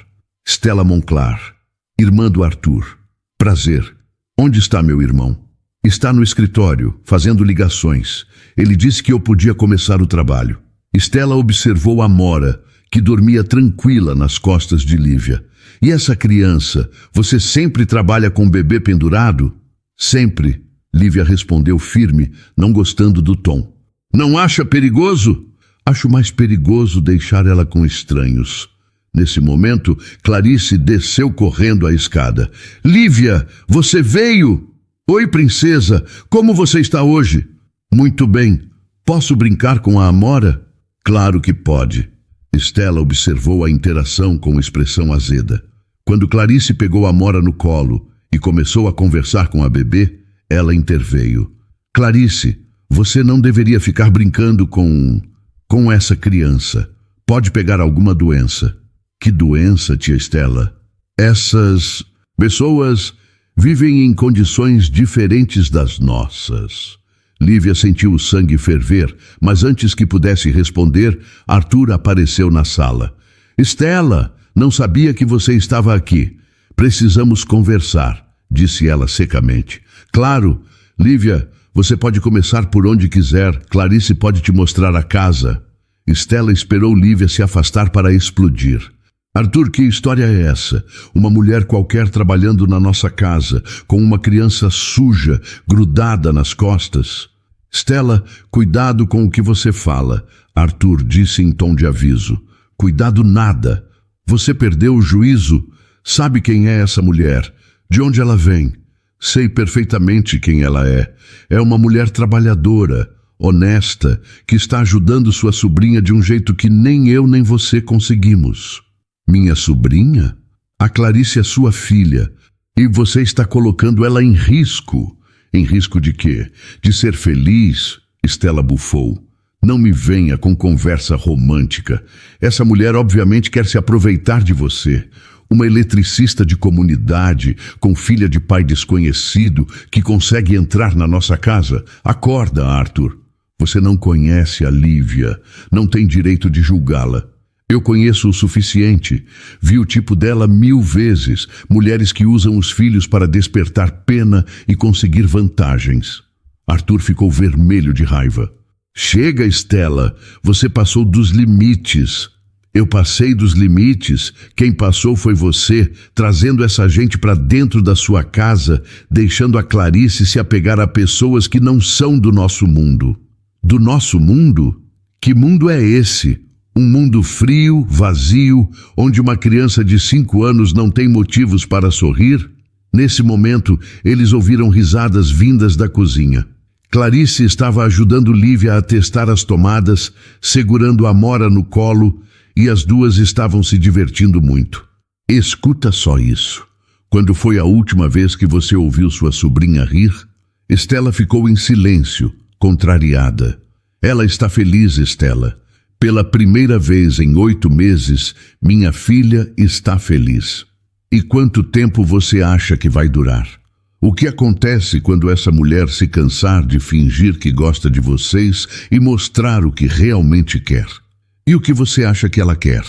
Stella Monclar, irmã do Arthur. Prazer. Onde está meu irmão? Está no escritório, fazendo ligações. Ele disse que eu podia começar o trabalho. Stella observou Amora, que dormia tranquila nas costas de Lívia. E essa criança, você sempre trabalha com o bebê pendurado? Sempre, Lívia respondeu firme, não gostando do tom. Não acha perigoso? Acho mais perigoso deixar ela com estranhos. Nesse momento, Clarice desceu correndo a escada. Lívia, você veio? Oi, princesa, como você está hoje? Muito bem. Posso brincar com a Amora? Claro que pode. Stella observou a interação com expressão azeda. Quando Clarice pegou Amora no colo e começou a conversar com a bebê, Ela interveio. Clarice, você não deveria ficar brincando com essa criança. Pode pegar alguma doença. Que doença, tia Estela? Essas pessoas vivem em condições diferentes das nossas. Lívia sentiu o sangue ferver, mas antes que pudesse responder, Arthur apareceu na sala. Estela, não sabia que você estava aqui. Precisamos conversar, disse ela secamente. Claro, Lívia, você pode começar por onde quiser. Clarice pode te mostrar a casa. Estela esperou Lívia se afastar para explodir. Arthur, que história é essa? Uma mulher qualquer trabalhando na nossa casa, com uma criança suja, grudada nas costas. Estela, cuidado com o que você fala, Arthur disse em tom de aviso. Cuidado nada. Você perdeu o juízo? Sabe quem é essa mulher? De onde ela vem? Sei perfeitamente quem ela é. É uma mulher trabalhadora, honesta, que está ajudando sua sobrinha de um jeito que nem eu nem você conseguimos. Minha sobrinha? A Clarice é sua filha. E você está colocando ela em risco. Em risco de quê? De ser feliz? Estela bufou. Não me venha com conversa romântica. Essa mulher obviamente quer se aproveitar de você. Uma eletricista de comunidade, com filha de pai desconhecido, que consegue entrar na nossa casa. Acorda, Arthur. Você não conhece a Lívia. Não tem direito de julgá-la. Eu conheço o suficiente. Vi o tipo dela 1000 vezes. Mulheres que usam os filhos para despertar pena e conseguir vantagens. Arthur ficou vermelho de raiva. Chega, Estela. Você passou dos limites. Eu passei dos limites. Quem passou foi você, trazendo essa gente para dentro da sua casa, deixando a Clarice se apegar a pessoas que não são do nosso mundo. Do nosso mundo? Que mundo é esse? Um mundo frio, vazio, onde uma criança de 5 anos não tem motivos para sorrir? Nesse momento, eles ouviram risadas vindas da cozinha. Clarice estava ajudando Lívia a testar as tomadas, segurando Amora no colo, e as duas estavam se divertindo muito. Escuta só isso. Quando foi a última vez que você ouviu sua sobrinha rir? Estela ficou em silêncio, contrariada. Ela está feliz, Estela. Pela primeira vez em 8 meses, minha filha está feliz. E quanto tempo você acha que vai durar? O que acontece quando essa mulher se cansar de fingir que gosta de vocês e mostrar o que realmente quer? E o que você acha que ela quer?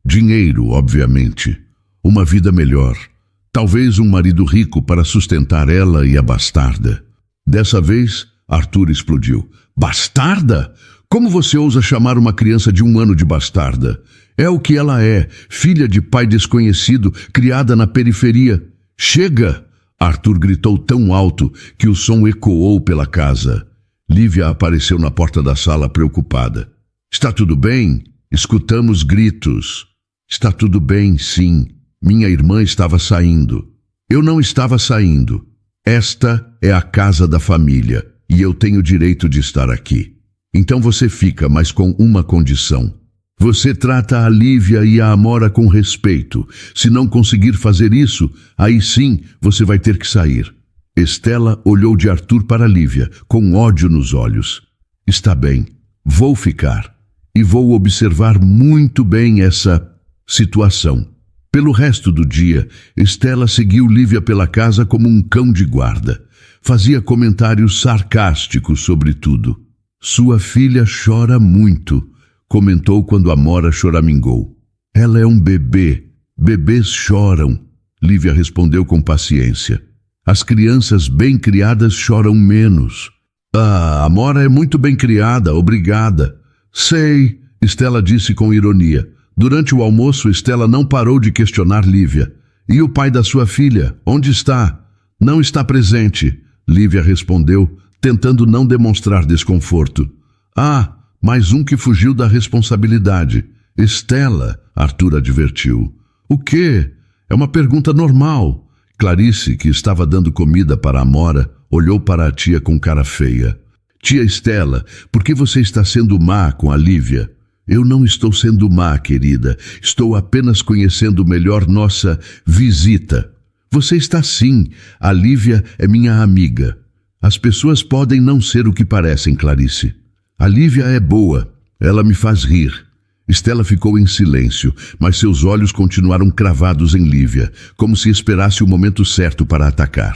Dinheiro, obviamente. Uma vida melhor. Talvez um marido rico para sustentar ela e a bastarda. Dessa vez, Arthur explodiu. Bastarda? Como você ousa chamar uma criança de 1 ano de bastarda? É o que ela é, filha de pai desconhecido, criada na periferia. Chega! Arthur gritou tão alto que o som ecoou pela casa. Lívia apareceu na porta da sala preocupada. Está tudo bem? Escutamos gritos. Está tudo bem, sim. Minha irmã estava saindo. Eu não estava saindo. Esta é a casa da família e eu tenho direito de estar aqui. Então você fica, mas com uma condição. Você trata a Lívia e a Amora com respeito. Se não conseguir fazer isso, aí sim você vai ter que sair. Estela olhou de Arthur para Lívia, com ódio nos olhos. Está bem, vou ficar. E vou observar muito bem essa situação. Pelo resto do dia, Estela seguiu Lívia pela casa como um cão de guarda. Fazia comentários sarcásticos sobre tudo. Sua filha chora muito, comentou quando Amora choramingou. Ela é um bebê. Bebês choram. Lívia respondeu com paciência. As crianças bem criadas choram menos. Ah, Amora é muito bem criada, obrigada. Sei, Estela disse com ironia. Durante o almoço, Estela não parou de questionar Lívia. E o pai da sua filha, onde está? Não está presente, Lívia respondeu, tentando não demonstrar desconforto. Ah, mais um que fugiu da responsabilidade. Estela, Arthur advertiu. O quê? É uma pergunta normal. Clarice, que estava dando comida para Amora, olhou para a tia com cara feia. Tia Estela, por que você está sendo má com a Lívia? Eu não estou sendo má, querida. Estou apenas conhecendo melhor nossa visita. Você está sim. A Lívia é minha amiga. As pessoas podem não ser o que parecem, Clarice. A Lívia é boa. Ela me faz rir. Estela ficou em silêncio, mas seus olhos continuaram cravados em Lívia, como se esperasse o momento certo para atacar.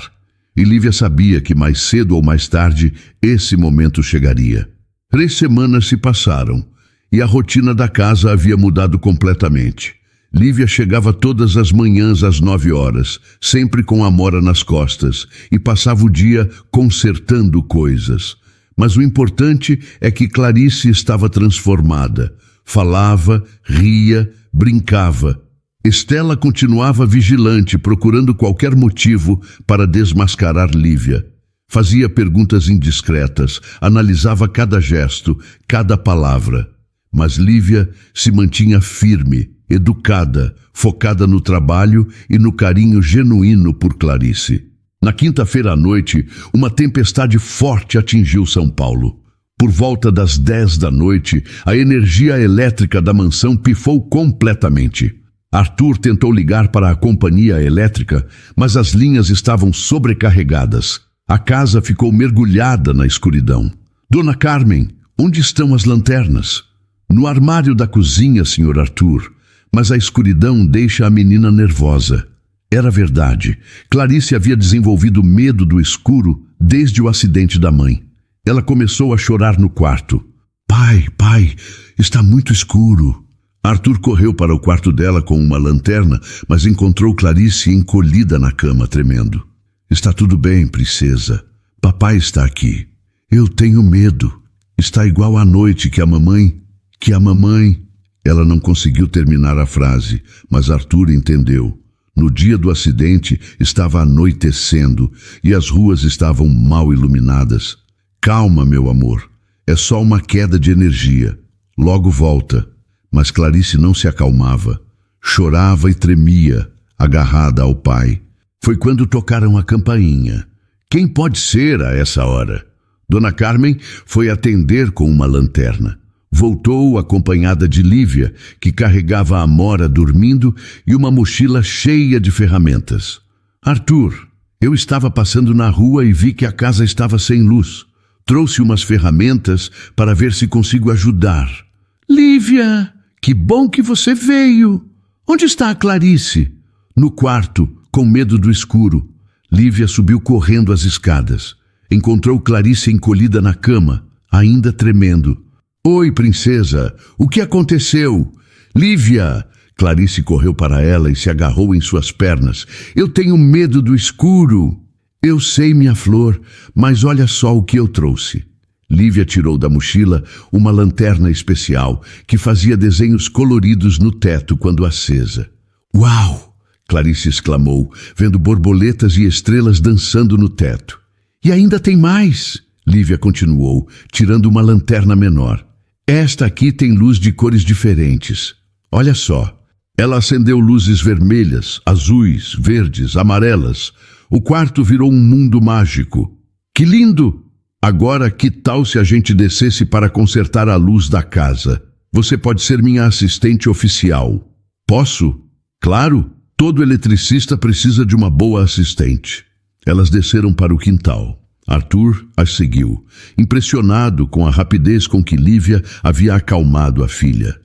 E Lívia sabia que mais cedo ou mais tarde esse momento chegaria. 3 semanas se passaram e a rotina da casa havia mudado completamente. Lívia chegava todas as manhãs às 9 horas, sempre com a Amora nas costas, e passava o dia consertando coisas. Mas o importante é que Clarice estava transformada. Falava, ria, brincava. Estela continuava vigilante, procurando qualquer motivo para desmascarar Lívia. Fazia perguntas indiscretas, analisava cada gesto, cada palavra. Mas Lívia se mantinha firme, educada, focada no trabalho e no carinho genuíno por Clarice. Na quinta-feira à noite, uma tempestade forte atingiu São Paulo. Por volta das 10 da noite, a energia elétrica da mansão pifou completamente. Arthur tentou ligar para a companhia elétrica, mas as linhas estavam sobrecarregadas. A casa ficou mergulhada na escuridão. Dona Carmen, onde estão as lanternas? No armário da cozinha, Sr. Arthur. Mas a escuridão deixa a menina nervosa. Era verdade. Clarice havia desenvolvido medo do escuro desde o acidente da mãe. Ela começou a chorar no quarto. Pai, está muito escuro. Arthur correu para o quarto dela com uma lanterna, mas encontrou Clarice encolhida na cama, tremendo. Está tudo bem, princesa. Papai está aqui. Eu tenho medo. Está igual à noite que a mamãe... Ela não conseguiu terminar a frase, mas Arthur entendeu. No dia do acidente, estava anoitecendo e as ruas estavam mal iluminadas. Calma, meu amor. É só uma queda de energia. Logo volta. Mas Clarice não se acalmava. Chorava e tremia, agarrada ao pai. Foi quando tocaram a campainha. Quem pode ser a essa hora? Dona Carmen foi atender com uma lanterna. Voltou acompanhada de Lívia, que carregava a Amora dormindo e uma mochila cheia de ferramentas. Arthur, eu estava passando na rua e vi que a casa estava sem luz. Trouxe umas ferramentas para ver se consigo ajudar. Lívia, que bom que você veio. Onde está a Clarice? No quarto, com medo do escuro. Lívia subiu correndo as escadas. Encontrou Clarice encolhida na cama, ainda tremendo. Oi, princesa, o que aconteceu? Lívia! Clarice correu para ela e se agarrou em suas pernas. Eu tenho medo do escuro. Eu sei, minha flor, mas olha só o que eu trouxe. Lívia tirou da mochila uma lanterna especial que fazia desenhos coloridos no teto quando acesa. Uau! Clarice exclamou, vendo borboletas e estrelas dançando no teto. E ainda tem mais! Lívia continuou, tirando uma lanterna menor. Esta aqui tem luz de cores diferentes. Olha só. Ela acendeu luzes vermelhas, azuis, verdes, amarelas. O quarto virou um mundo mágico. Que lindo! Agora, que tal se a gente descesse para consertar a luz da casa? Você pode ser minha assistente oficial. Posso? Claro, todo eletricista precisa de uma boa assistente. Elas desceram para o quintal. Arthur as seguiu, impressionado com a rapidez com que Lívia havia acalmado a filha.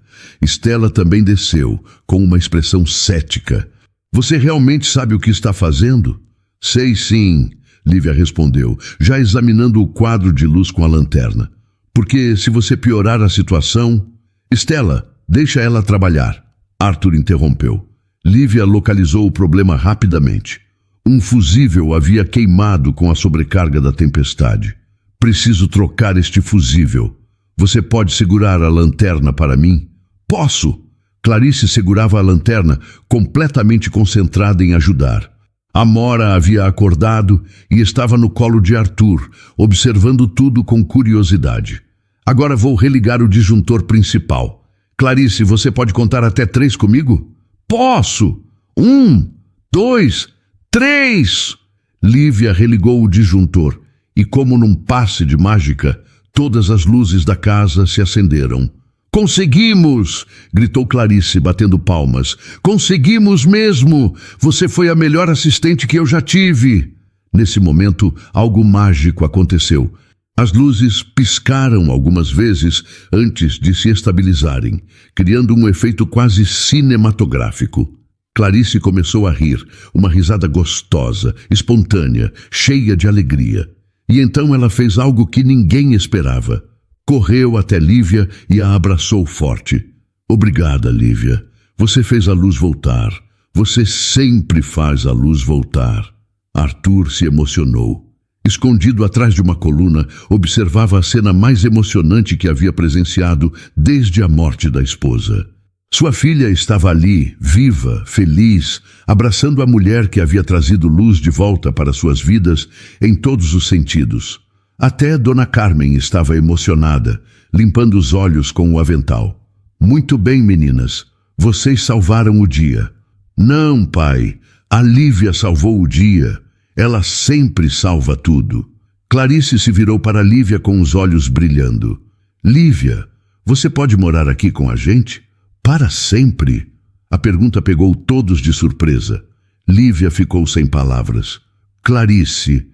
Estela também desceu, com uma expressão cética. Você realmente sabe o que está fazendo? Sei sim, Lívia respondeu, já examinando o quadro de luz com a lanterna. Porque se você piorar a situação... Estela, deixa ela trabalhar. Arthur interrompeu. Lívia localizou o problema rapidamente. Um fusível havia queimado com a sobrecarga da tempestade. Preciso trocar este fusível. Você pode segurar a lanterna para mim? Posso! Clarice segurava a lanterna, completamente concentrada em ajudar. Amora havia acordado e estava no colo de Arthur, observando tudo com curiosidade. Agora vou religar o disjuntor principal. Clarice, você pode contar até 3 comigo? Posso! 1, 2, 3! Lívia religou o disjuntor e, como num passe de mágica, todas as luzes da casa se acenderam. Conseguimos! Gritou Clarice, batendo palmas. Conseguimos mesmo! Você foi a melhor assistente que eu já tive! Nesse momento, algo mágico aconteceu. As luzes piscaram algumas vezes antes de se estabilizarem, criando um efeito quase cinematográfico. Clarice começou a rir, uma risada gostosa, espontânea, cheia de alegria. E então ela fez algo que ninguém esperava. Correu até Lívia e a abraçou forte. Obrigada, Lívia. Você fez a luz voltar. Você sempre faz a luz voltar. Arthur se emocionou. Escondido atrás de uma coluna, observava a cena mais emocionante que havia presenciado desde a morte da esposa. Sua filha estava ali, viva, feliz, abraçando a mulher que havia trazido luz de volta para suas vidas em todos os sentidos. Até Dona Carmen estava emocionada, limpando os olhos com o avental. Muito bem, meninas, vocês salvaram o dia. Não, pai, a Lívia salvou o dia. Ela sempre salva tudo. Clarice se virou para Lívia com os olhos brilhando. Lívia, você pode morar aqui com a gente? Para sempre? A pergunta pegou todos de surpresa. Lívia ficou sem palavras. Clarice,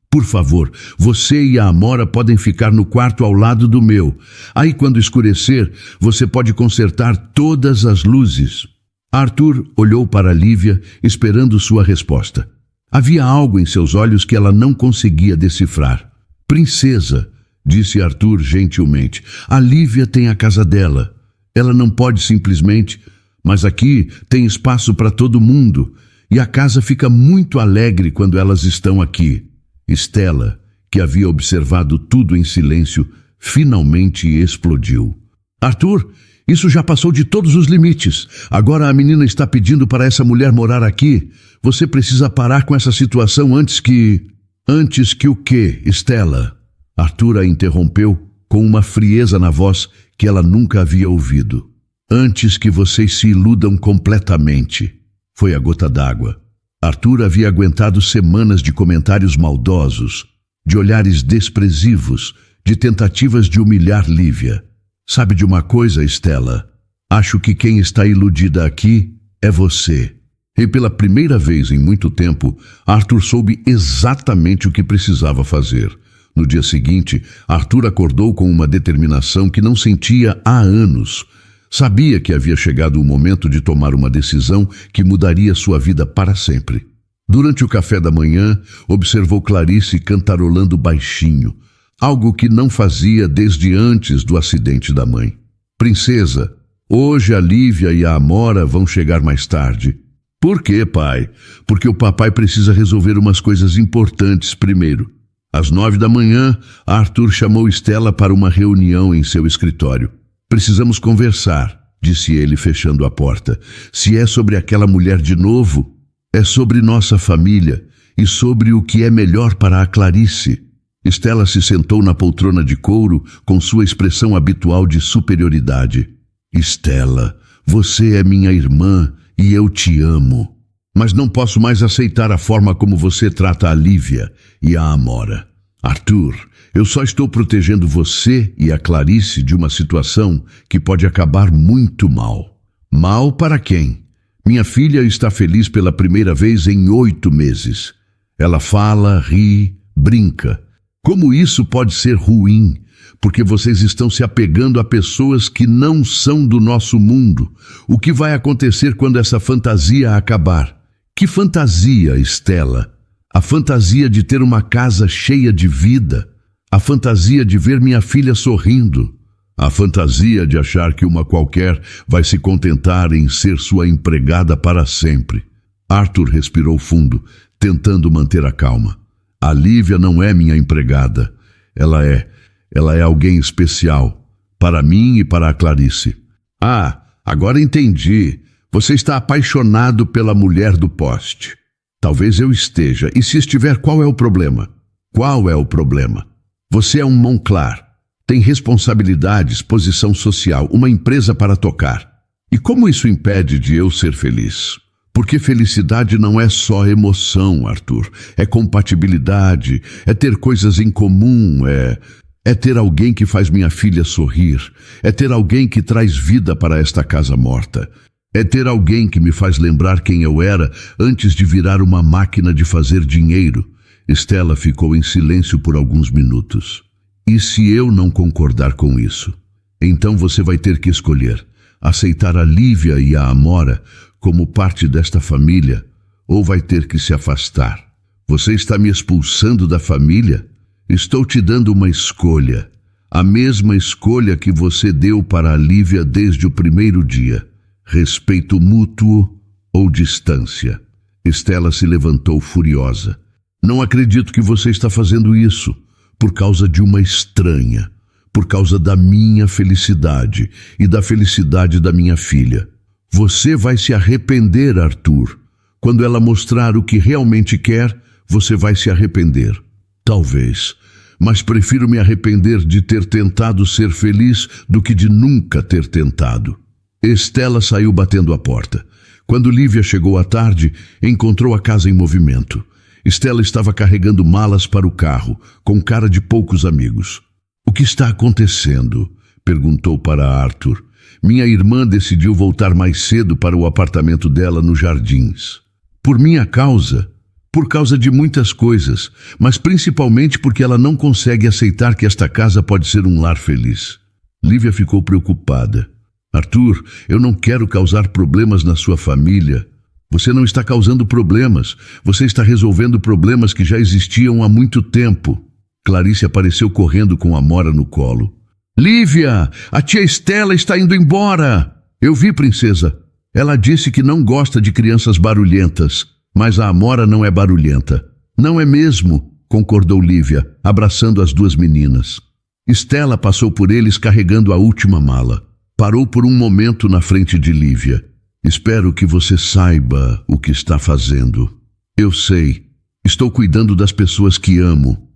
Por favor, você e a Amora podem ficar no quarto ao lado do meu. Aí, quando escurecer, você pode consertar todas as luzes. Arthur olhou para Lívia, esperando sua resposta. Havia algo em seus olhos que ela não conseguia decifrar. Princesa, disse Arthur gentilmente, a Lívia tem a casa dela. Ela não pode simplesmente... Mas aqui tem espaço para todo mundo. E a casa fica muito alegre quando elas estão aqui. Estela, que havia observado tudo em silêncio, finalmente explodiu. Arthur, isso já passou de todos os limites. Agora a menina está pedindo para essa mulher morar aqui. Você precisa parar com essa situação antes que... Antes que o quê, Estela? Arthur a interrompeu com uma frieza na voz que ela nunca havia ouvido. Antes que vocês se iludam completamente. Foi a gota d'água. Arthur havia aguentado semanas de comentários maldosos, de olhares desprezivos, de tentativas de humilhar Lívia. Sabe de uma coisa, Estela? Acho que quem está iludida aqui é você. E pela primeira vez em muito tempo, Arthur soube exatamente o que precisava fazer. No dia seguinte, Arthur acordou com uma determinação que não sentia há anos. Sabia que havia chegado o momento de tomar uma decisão que mudaria sua vida para sempre. Durante o café da manhã, observou Clarice cantarolando baixinho, algo que não fazia desde antes do acidente da mãe. Princesa, hoje a Lívia e a Amora vão chegar mais tarde. Por quê, pai? Porque o papai precisa resolver umas coisas importantes primeiro. Às 9 da manhã, Arthur chamou Estela para uma reunião em seu escritório. Precisamos conversar, disse ele fechando a porta. Se é sobre aquela mulher de novo, é sobre nossa família e sobre o que é melhor para a Clarice. Estela se sentou na poltrona de couro com sua expressão habitual de superioridade. Estela, você é minha irmã e eu te amo. Mas não posso mais aceitar a forma como você trata a Lívia e a Amora. Arthur, eu só estou protegendo você e a Clarice de uma situação que pode acabar muito mal. Mal para quem? Minha filha está feliz pela primeira vez em 8 meses. Ela fala, ri, brinca. Como isso pode ser ruim? Porque vocês estão se apegando a pessoas que não são do nosso mundo. O que vai acontecer quando essa fantasia acabar? Que fantasia, Estela? A fantasia de ter uma casa cheia de vida. A fantasia de ver minha filha sorrindo. A fantasia de achar que uma qualquer vai se contentar em ser sua empregada para sempre. Arthur respirou fundo, tentando manter a calma. A Lívia não é minha empregada. Ela é alguém especial. Para mim e para a Clarice. Ah, agora entendi. Você está apaixonado pela mulher do poste. Talvez eu esteja. E se estiver, qual é o problema? Qual é o problema? Você é um Monclar. Tem responsabilidades, posição social, uma empresa para tocar. E como isso impede de eu ser feliz? Porque felicidade não é só emoção, Arthur. É compatibilidade, é ter coisas em comum, é ter alguém que faz minha filha sorrir, é ter alguém que traz vida para esta casa morta. É ter alguém que me faz lembrar quem eu era antes de virar uma máquina de fazer dinheiro. Estela ficou em silêncio por alguns minutos. E se eu não concordar com isso? Então você vai ter que escolher aceitar a Lívia e a Amora como parte desta família, ou vai ter que se afastar. Você está me expulsando da família? Estou te dando uma escolha. A mesma escolha que você deu para a Lívia desde o primeiro dia. Respeito mútuo ou distância. Estela se levantou furiosa. Não acredito que você está fazendo isso por causa de uma estranha, por causa da minha felicidade e da felicidade da minha filha. Você vai se arrepender, Arthur. Quando ela mostrar o que realmente quer, você vai se arrepender. Talvez, mas prefiro me arrepender de ter tentado ser feliz do que de nunca ter tentado. Estela saiu batendo a porta. Quando Lívia chegou à tarde, encontrou a casa em movimento. Estela estava carregando malas para o carro, com cara de poucos amigos. O que está acontecendo? Perguntou para Arthur. Minha irmã decidiu voltar mais cedo para o apartamento dela nos Jardins. Por minha causa? Por causa de muitas coisas, mas principalmente porque ela não consegue aceitar que esta casa pode ser um lar feliz. Lívia ficou preocupada. Arthur, eu não quero causar problemas na sua família. Você não está causando problemas. Você está resolvendo problemas que já existiam há muito tempo. Clarice apareceu correndo com Amora no colo. Lívia, a tia Estela está indo embora. Eu vi, princesa. Ela disse que não gosta de crianças barulhentas, mas a Amora não é barulhenta. Não é mesmo, concordou Lívia, abraçando as duas meninas. Estela passou por eles carregando a última mala. Parou por um momento na frente de Lívia. Espero que você saiba o que está fazendo. Eu sei. Estou cuidando das pessoas que amo.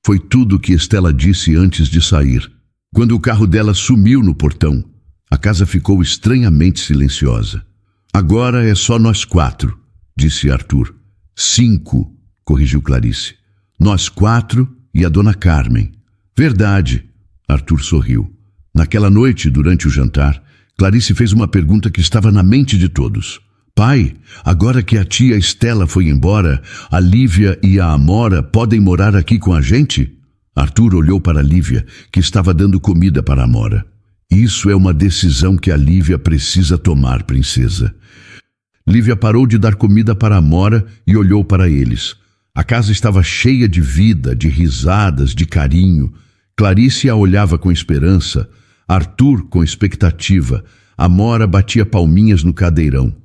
Foi tudo o que Estela disse antes de sair. Quando o carro dela sumiu no portão, a casa ficou estranhamente silenciosa. Agora é só nós 4, disse Arthur. 5, corrigiu Clarice. Nós 4 e a dona Carmen. Verdade, Arthur sorriu. Naquela noite, durante o jantar, Clarice fez uma pergunta que estava na mente de todos. Pai, agora que a tia Estela foi embora, a Lívia e a Amora podem morar aqui com a gente? Arthur olhou para a Lívia, que estava dando comida para a Amora. Isso é uma decisão que a Lívia precisa tomar, princesa. Lívia parou de dar comida para a Amora e olhou para eles. A casa estava cheia de vida, de risadas, de carinho. Clarice a olhava com esperança, Arthur com expectativa. Amora batia palminhas no cadeirão.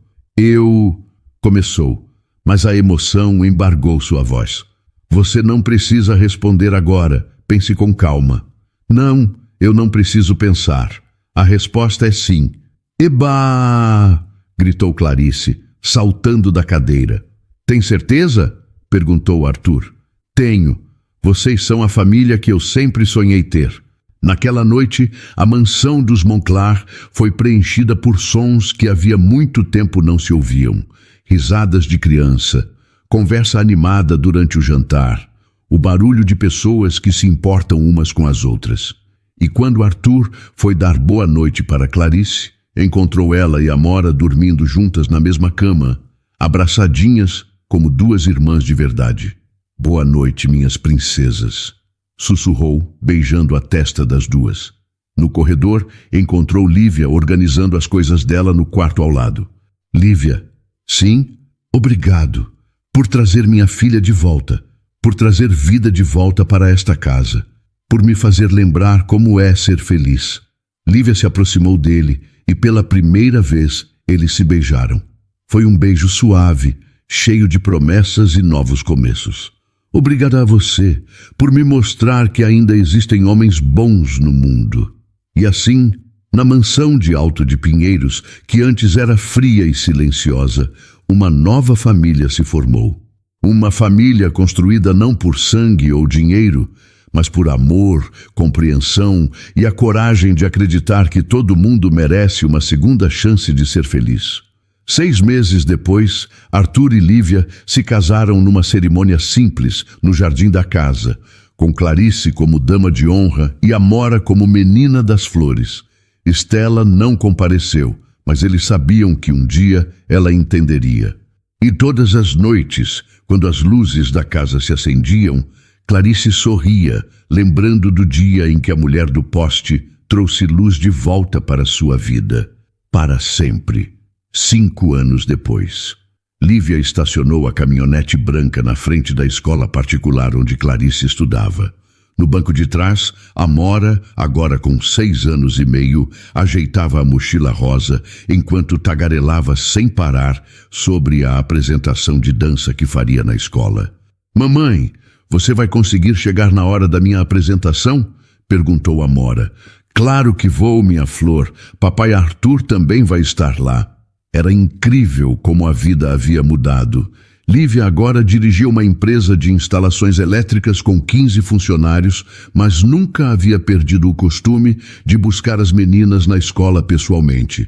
Começou, mas a emoção embargou sua voz. Você não precisa responder agora, pense com calma. Não, eu não preciso pensar. A resposta é sim. Eba! Gritou Clarice, saltando da cadeira. Tem certeza? Perguntou Arthur. Tenho. Vocês são a família que eu sempre sonhei ter. Naquela noite, a mansão dos Monclar foi preenchida por sons que havia muito tempo não se ouviam. Risadas de criança, conversa animada durante o jantar, o barulho de pessoas que se importam umas com as outras. E quando Arthur foi dar boa noite para Clarice, encontrou ela e Amora dormindo juntas na mesma cama, abraçadinhas como duas irmãs de verdade. Boa noite, minhas princesas, sussurrou, beijando a testa das duas. No corredor, encontrou Lívia organizando as coisas dela no quarto ao lado. Lívia, sim, obrigado por trazer minha filha de volta, por trazer vida de volta para esta casa, por me fazer lembrar como é ser feliz. Lívia se aproximou dele e pela primeira vez eles se beijaram. Foi um beijo suave, cheio de promessas e novos começos. Obrigada a você por me mostrar que ainda existem homens bons no mundo. E assim, na mansão de Alto de Pinheiros, que antes era fria e silenciosa, uma nova família se formou. Uma família construída não por sangue ou dinheiro, mas por amor, compreensão e a coragem de acreditar que todo mundo merece uma segunda chance de ser feliz. 6 meses depois, Arthur e Lívia se casaram numa cerimônia simples no jardim da casa, com Clarice como dama de honra e Amora como menina das flores. Estela não compareceu, mas eles sabiam que um dia ela entenderia. E todas as noites, quando as luzes da casa se acendiam, Clarice sorria, lembrando do dia em que a mulher do poste trouxe luz de volta para sua vida. Para sempre. 5 anos depois. Lívia estacionou a caminhonete branca na frente da escola particular onde Clarice estudava. No banco de trás, Amora, agora com 6 anos e meio, ajeitava a mochila rosa enquanto tagarelava sem parar sobre a apresentação de dança que faria na escola. "Mamãe, você vai conseguir chegar na hora da minha apresentação?" perguntou Amora. "Claro que vou, minha flor. Papai Arthur também vai estar lá." Era incrível como a vida havia mudado. Lívia agora dirigia uma empresa de instalações elétricas com 15 funcionários, mas nunca havia perdido o costume de buscar as meninas na escola pessoalmente.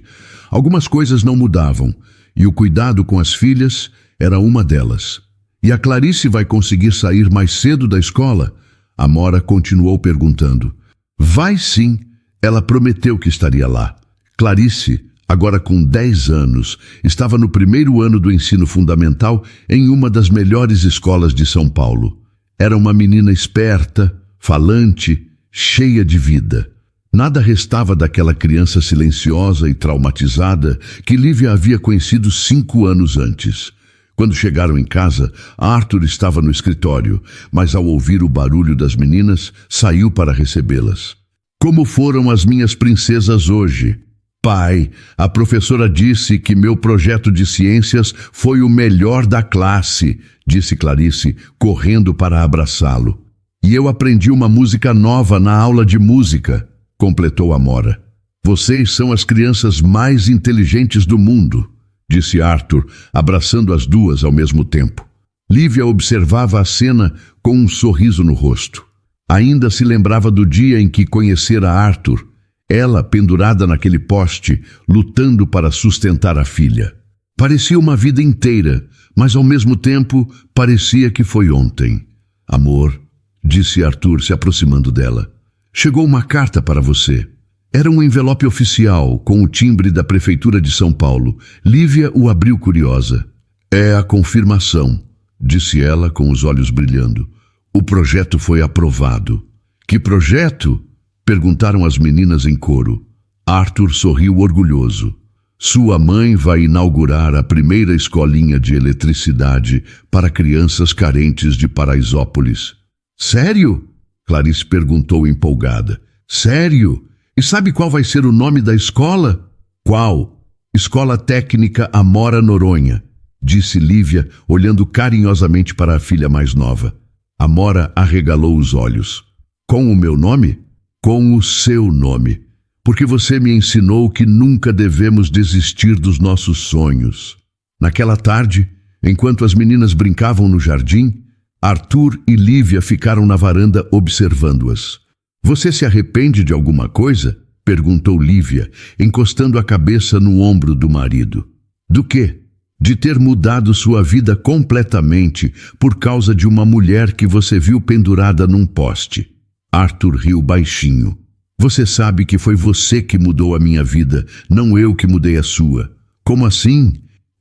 Algumas coisas não mudavam, e o cuidado com as filhas era uma delas. "E a Clarice vai conseguir sair mais cedo da escola?" Amora continuou perguntando. "Vai sim, ela prometeu que estaria lá." Clarice, agora com 10 anos, estava no primeiro ano do ensino fundamental em uma das melhores escolas de São Paulo. Era uma menina esperta, falante, cheia de vida. Nada restava daquela criança silenciosa e traumatizada que Lívia havia conhecido 5 anos antes. Quando chegaram em casa, Arthur estava no escritório, mas ao ouvir o barulho das meninas, saiu para recebê-las. "Como foram as minhas princesas hoje?" "Pai, a professora disse que meu projeto de ciências foi o melhor da classe", disse Clarice, correndo para abraçá-lo. "E eu aprendi uma música nova na aula de música", completou Amora. "Vocês são as crianças mais inteligentes do mundo", disse Arthur, abraçando as duas ao mesmo tempo. Lívia observava a cena com um sorriso no rosto. Ainda se lembrava do dia em que conhecera Arthur, ela pendurada naquele poste, lutando para sustentar a filha. Parecia uma vida inteira, mas ao mesmo tempo parecia que foi ontem. "Amor", disse Arthur, se aproximando dela, "chegou uma carta para você." Era um envelope oficial, com o timbre da Prefeitura de São Paulo. Lívia o abriu curiosa. "É a confirmação", disse ela com os olhos brilhando. "O projeto foi aprovado." "Que projeto?" perguntaram as meninas em coro. Arthur sorriu orgulhoso. "Sua mãe vai inaugurar a primeira escolinha de eletricidade para crianças carentes de Paraisópolis." "Sério?" Clarice perguntou empolgada. "Sério? E sabe qual vai ser o nome da escola?" "Qual?" "Escola Técnica Amora Noronha", disse Lívia, olhando carinhosamente para a filha mais nova. Amora arregalou os olhos. "Com o meu nome?" "Com o seu nome, porque você me ensinou que nunca devemos desistir dos nossos sonhos." Naquela tarde, enquanto as meninas brincavam no jardim, Arthur e Lívia ficaram na varanda observando-as. "Você se arrepende de alguma coisa?" perguntou Lívia, encostando a cabeça no ombro do marido. "Do quê?" "De ter mudado sua vida completamente por causa de uma mulher que você viu pendurada num poste." Arthur riu baixinho. "Você sabe que foi você que mudou a minha vida, não eu que mudei a sua." "Como assim?"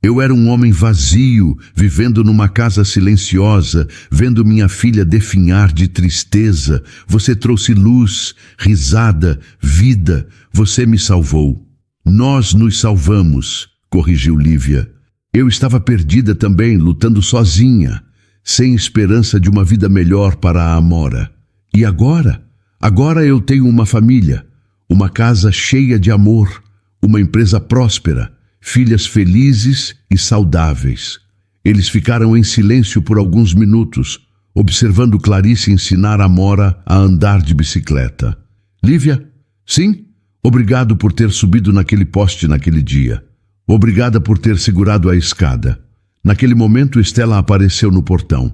"Eu era um homem vazio, vivendo numa casa silenciosa, vendo minha filha definhar de tristeza. Você trouxe luz, risada, vida. Você me salvou." "Nós nos salvamos", corrigiu Lívia. "Eu estava perdida também, lutando sozinha, sem esperança de uma vida melhor para a Amora. E agora? Agora eu tenho uma família, uma casa cheia de amor, uma empresa próspera, filhas felizes e saudáveis." Eles ficaram em silêncio por alguns minutos, observando Clarice ensinar Amora a andar de bicicleta. "Lívia?" "Sim? Obrigado por ter subido naquele poste naquele dia. Obrigada por ter segurado a escada." Naquele momento, Estela apareceu no portão.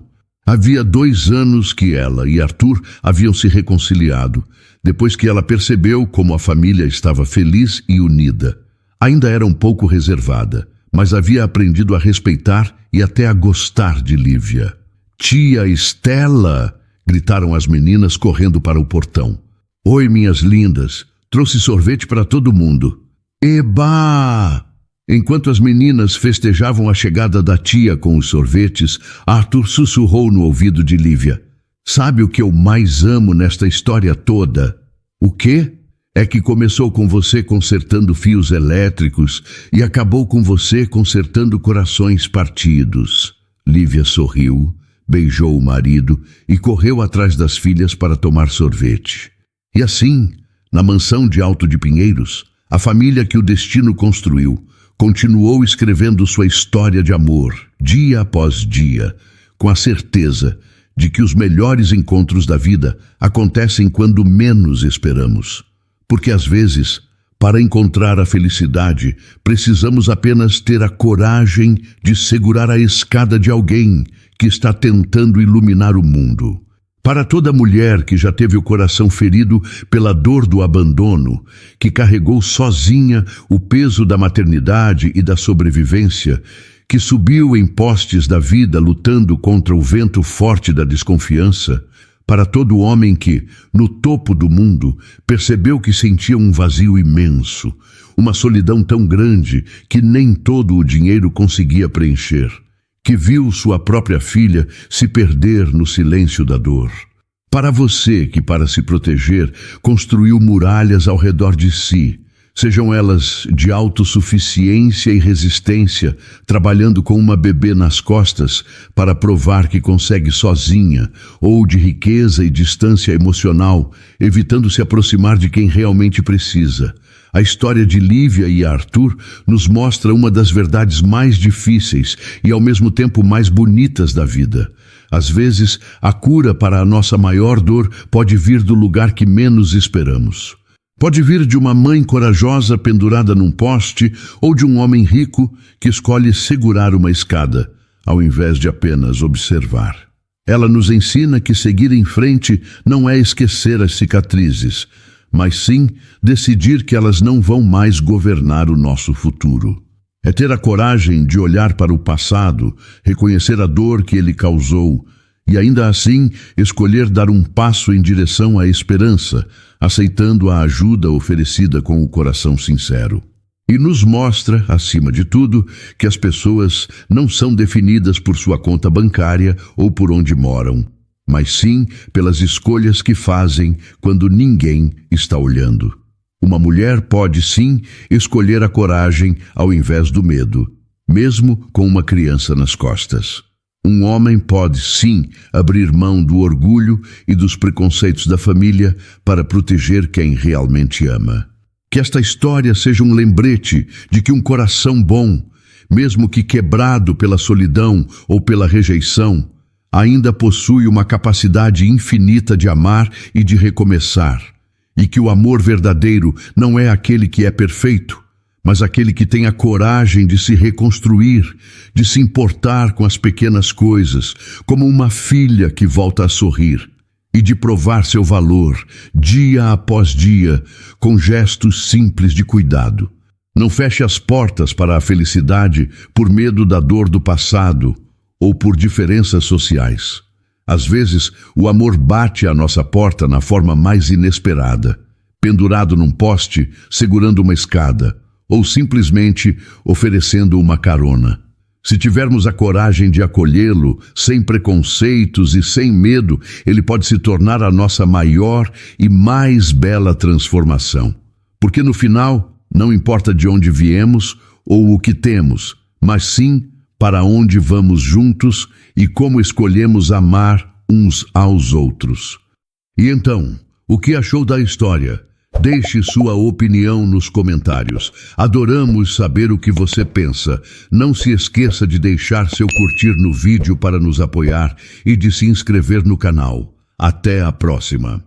Havia 2 anos que ela e Arthur haviam se reconciliado, depois que ela percebeu como a família estava feliz e unida. Ainda era um pouco reservada, mas havia aprendido a respeitar e até a gostar de Lívia. "Tia Estela!" gritaram as meninas correndo para o portão. "Oi, minhas lindas, trouxe sorvete para todo mundo." Eba! Enquanto as meninas festejavam a chegada da tia com os sorvetes, Arthur sussurrou no ouvido de Lívia: "Sabe o que eu mais amo nesta história toda?" "O quê?" "É que começou com você consertando fios elétricos e acabou com você consertando corações partidos." Lívia sorriu, beijou o marido e correu atrás das filhas para tomar sorvete. E assim, na mansão de Alto de Pinheiros, a família que o destino construiu continuou escrevendo sua história de amor, dia após dia, com a certeza de que os melhores encontros da vida acontecem quando menos esperamos. Porque às vezes, para encontrar a felicidade, precisamos apenas ter a coragem de segurar a escada de alguém que está tentando iluminar o mundo. Para toda mulher que já teve o coração ferido pela dor do abandono, que carregou sozinha o peso da maternidade e da sobrevivência, que subiu em postes da vida lutando contra o vento forte da desconfiança, para todo homem que, no topo do mundo, percebeu que sentia um vazio imenso, uma solidão tão grande que nem todo o dinheiro conseguia preencher, que viu sua própria filha se perder no silêncio da dor. Para você que, para se proteger, construiu muralhas ao redor de si, sejam elas de autossuficiência e resistência, trabalhando com uma bebê nas costas para provar que consegue sozinha, ou de riqueza e distância emocional, evitando se aproximar de quem realmente precisa. A história de Lívia e Arthur nos mostra uma das verdades mais difíceis e ao mesmo tempo mais bonitas da vida. Às vezes, a cura para a nossa maior dor pode vir do lugar que menos esperamos. Pode vir de uma mãe corajosa pendurada num poste ou de um homem rico que escolhe segurar uma escada, ao invés de apenas observar. Ela nos ensina que seguir em frente não é esquecer as cicatrizes, mas sim decidir que elas não vão mais governar o nosso futuro. É ter a coragem de olhar para o passado, reconhecer a dor que ele causou e ainda assim escolher dar um passo em direção à esperança, aceitando a ajuda oferecida com o coração sincero. E nos mostra, acima de tudo, que as pessoas não são definidas por sua conta bancária ou por onde moram, mas sim pelas escolhas que fazem quando ninguém está olhando. Uma mulher pode sim escolher a coragem ao invés do medo, mesmo com uma criança nas costas. Um homem pode sim abrir mão do orgulho e dos preconceitos da família para proteger quem realmente ama. Que esta história seja um lembrete de que um coração bom, mesmo que quebrado pela solidão ou pela rejeição, ainda possui uma capacidade infinita de amar e de recomeçar, e que o amor verdadeiro não é aquele que é perfeito, mas aquele que tem a coragem de se reconstruir, de se importar com as pequenas coisas, como uma filha que volta a sorrir, e de provar seu valor, dia após dia, com gestos simples de cuidado. Não feche as portas para a felicidade por medo da dor do passado ou por diferenças sociais. Às vezes, o amor bate à nossa porta na forma mais inesperada, pendurado num poste, segurando uma escada, ou simplesmente oferecendo uma carona. Se tivermos a coragem de acolhê-lo, sem preconceitos e sem medo, ele pode se tornar a nossa maior e mais bela transformação. Porque no final, não importa de onde viemos ou o que temos, mas sim para onde vamos juntos e como escolhemos amar uns aos outros. E então, o que achou da história? Deixe sua opinião nos comentários. Adoramos saber o que você pensa. Não se esqueça de deixar seu curtir no vídeo para nos apoiar e de se inscrever no canal. Até a próxima!